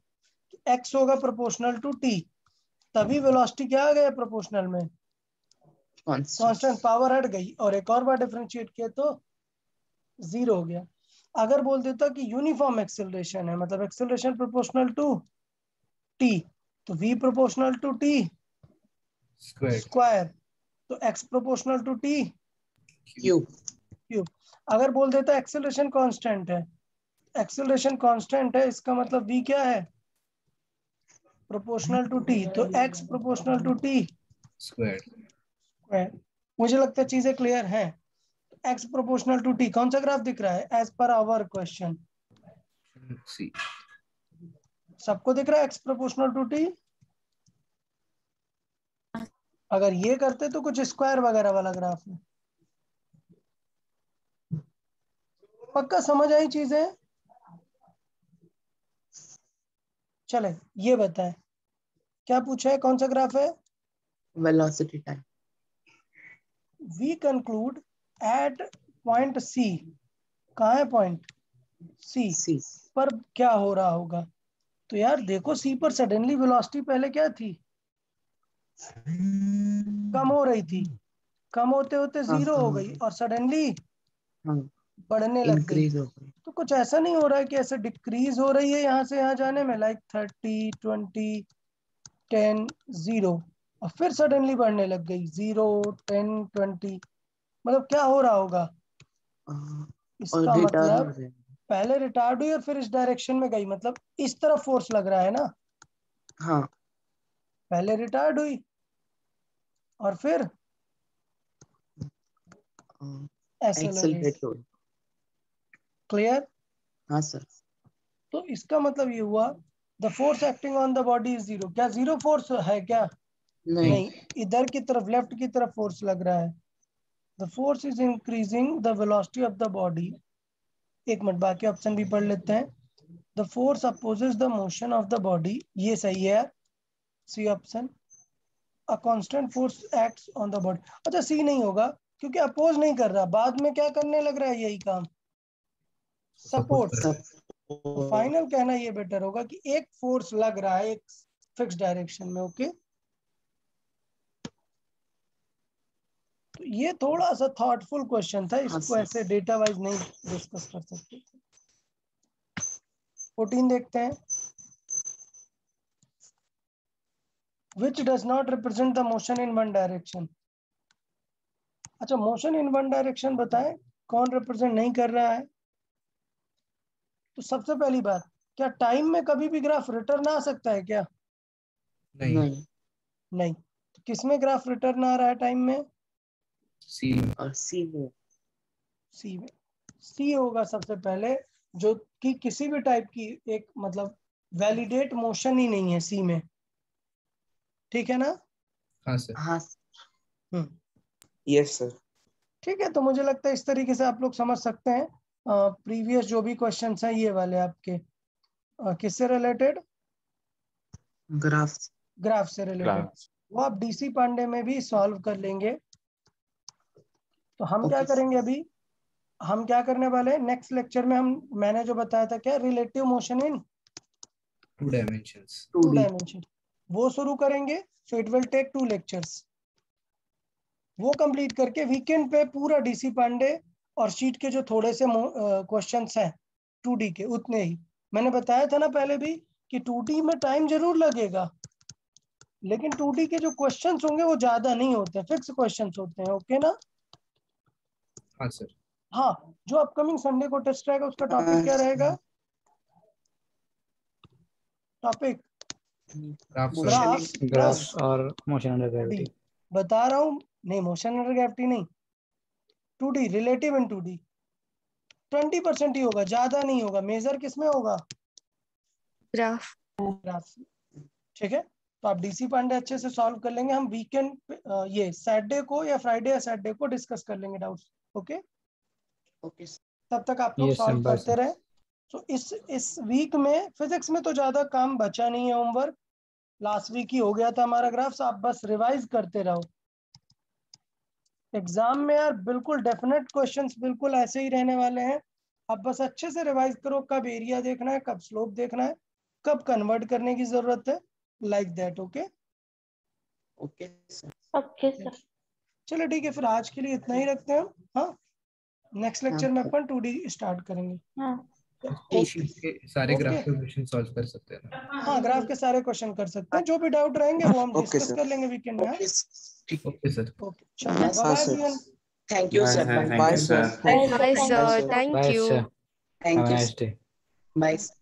एक्स होगा प्रोपोर्शनल टू टी, तभी वेलोसिटी क्या आ गया प्रोपोर्शनल में? कांस्टेंट। पावर हट गई और एक और बार डिफरेंशिएट किया तो 0 हो गया। अगर बोल देता कि यूनिफॉर्म एक्सेलरेशन है, मतलब एक्सेलरेशन प्रोपोर्शनल टू टी, तो v proportional to t square, तो x proportional to t
cube
cube. अगर बोल देता एक्सेलरेशन कांस्टेंट है, एक्सेलरेशन कांस्टेंट है इसका मतलब v क्या है? प्रोपोर्शनल टू टी, तो x proportional to t square. मुझे लगता है चीजें क्लियर हैं। x प्रोपोर्शनल टू टी कौन सा ग्राफ दिख रहा है एज पर आवर क्वेश्चन?
सी।
सबको दिख रहा है x प्रोपोर्शनल टू टी? अगर ये करते तो कुछ स्क्वायर वगैरह वाला ग्राफ है। पक्का समझ आई चीजें? चले ये बताएं क्या पूछा है, कौन सा ग्राफ है?
Velocity time.
We conclude at point C, कहाँ है पॉइंट? सी पर क्या हो रहा होगा? तो यार देखो सी पर सडनली वेलोसिटी पहले क्या थी, कम हो रही थी, कम होते होते जीरो हो गई और सडनली बढ़ने लग गई। तो कुछ ऐसा नहीं हो रहा है कि ऐसे डिक्रीज हो रही है यहाँ से यहाँ जाने में, लाइक 30, 20, 10, 0 और फिर सडनली बढ़ने लग गई 0, 10, 20। मतलब क्या हो रहा होगा? इसका मतलब पहले रिटार्ड हुई और फिर इस डायरेक्शन में गई, मतलब इस तरफ फोर्स लग रहा है ना।
हाँ,
पहले रिटार्ड हुई और फिर एक्सेलरेट। क्लियर?
हाँ सर।
तो इसका मतलब ये हुआ the force acting on the body is zero. क्या जीरो फोर्स है क्या? नहीं, इधर की तरफ लेफ्ट की तरफ फोर्स लग रहा है। The force is increasing the velocity of the body. एक मिनट बाकी ऑप्शन भी पढ़ लेते हैं। The force opposes the motion of the body, ये सही है, C option. A constant force acts on the body. अच्छा सी नहीं होगा क्योंकि अपोज नहीं कर रहा, बाद में क्या करने लग रहा है यही काम, सपोर्ट। तो फाइनल कहना ये बेटर होगा कि एक फोर्स लग रहा है एक फिक्स डायरेक्शन में। ओके, तो ये थोड़ा सा थॉटफुल क्वेश्चन था, इसको ऐसे डेटा वाइज नहीं डिस्कस कर सकते। 14 देखते हैं। Which does not represent the motion in one direction। अच्छा मोशन इन वन डायरेक्शन बताएं कौन रिप्रेजेंट नहीं कर रहा है? तो सबसे पहली बात, क्या टाइम में कभी भी ग्राफ रिटर्न आ सकता है क्या? नहीं। तो किस में ग्राफ रिटर्न आ रहा है टाइम में?
सी
और सी में।
सी होगा सबसे पहले, जो कि किसी भी टाइप की एक मतलब वैलिडेट मोशन ही नहीं है सी में। ठीक है ना?
हाँ सर।
हाँ
यस सर।
ठीक है, तो मुझे लगता है इस तरीके से आप लोग समझ सकते हैं। प्रीवियस जो भी क्वेश्चंस हैं ये वाले आपके किससे रिलेटेड? ग्राफ से रिलेटेड। वो आप डीसी पांडे में भी सॉल्व कर लेंगे। तो हम क्या करेंगे अभी, हम क्या करने वाले हैं नेक्स्ट लेक्चर में, हम मैंने जो बताया था क्या, relative motion in
2 dimensions,
2 dimension, वो शुरू करेंगे। So it will take 2 lectures. वो कंप्लीट करके वीकेंड पे पूरा डीसी पांडे और शीट के जो थोड़े से क्वेश्चंस हैं 2D के, उतने ही। मैंने बताया था ना पहले भी कि 2D में टाइम जरूर लगेगा, लेकिन 2D के जो क्वेश्चंस होंगे वो ज्यादा नहीं होते, फिक्स क्वेश्चंस होते हैं। ओके ना?
हाँ सर।
हाँ, जो अपकमिंग संडे को टेस्ट रहेगा उसका टॉपिक क्या रहेगा? टॉपिक ग्राफ्स
और मोशन अंडर ग्रेविटी।
बता रहा हूँ, नहीं मोशन अंडर ग्रेविटी नहीं, 2D रिलेटिव इन 2D 20% ही होगा, ज्यादा नहीं होगा। मेजर किसमें होगा? ग्राफ। ठीक है, तो आप डीसी पांडे अच्छे से सॉल्व कर लेंगे। हम वीकेंड ये सैटरडे को या फ्राइडे या सैटरडे को डिस्कस कर लेंगे डाउट्स। ओके, तब तक आप लोग सॉल्व करते रहे। तो इस वीक में फिजिक्स में तो ज्यादा काम बचा नहीं है, होमवर्क लास्ट वीक ही हो गया था हमारा ग्राफ्स। आप बस रिवाइज करते रहो। एग्जाम में यार बिल्कुल डेफिनेट क्वेश्चंस बिल्कुल ऐसे ही रहने वाले हैं। आप बस अच्छे से रिवाइज करो, कब एरिया देखना है, कब स्लोप देखना है, कब कन्वर्ट करने की जरूरत है, लाइक दैट। Okay sir. चलो ठीक है, फिर आज के लिए इतना ही रखते हैं। हाँ, नेक्स्ट लेक्चर में अपन 2D स्टार्ट करेंगे।
के सारे ग्राफ के क्वेश्चन सॉल्व कर सकते हैं ना?
हाँ, ग्राफ के सारे क्वेश्चन कर सकते हैं। जो भी डाउट रहेंगे वो हम डिस्कस कर लेंगे वीकेंड में।
Okay sir.
ओके, चलो bye bye.
Thank you sir.
Bye sir.
Bye, sir. Thank you.
Have a nice day.
Bye.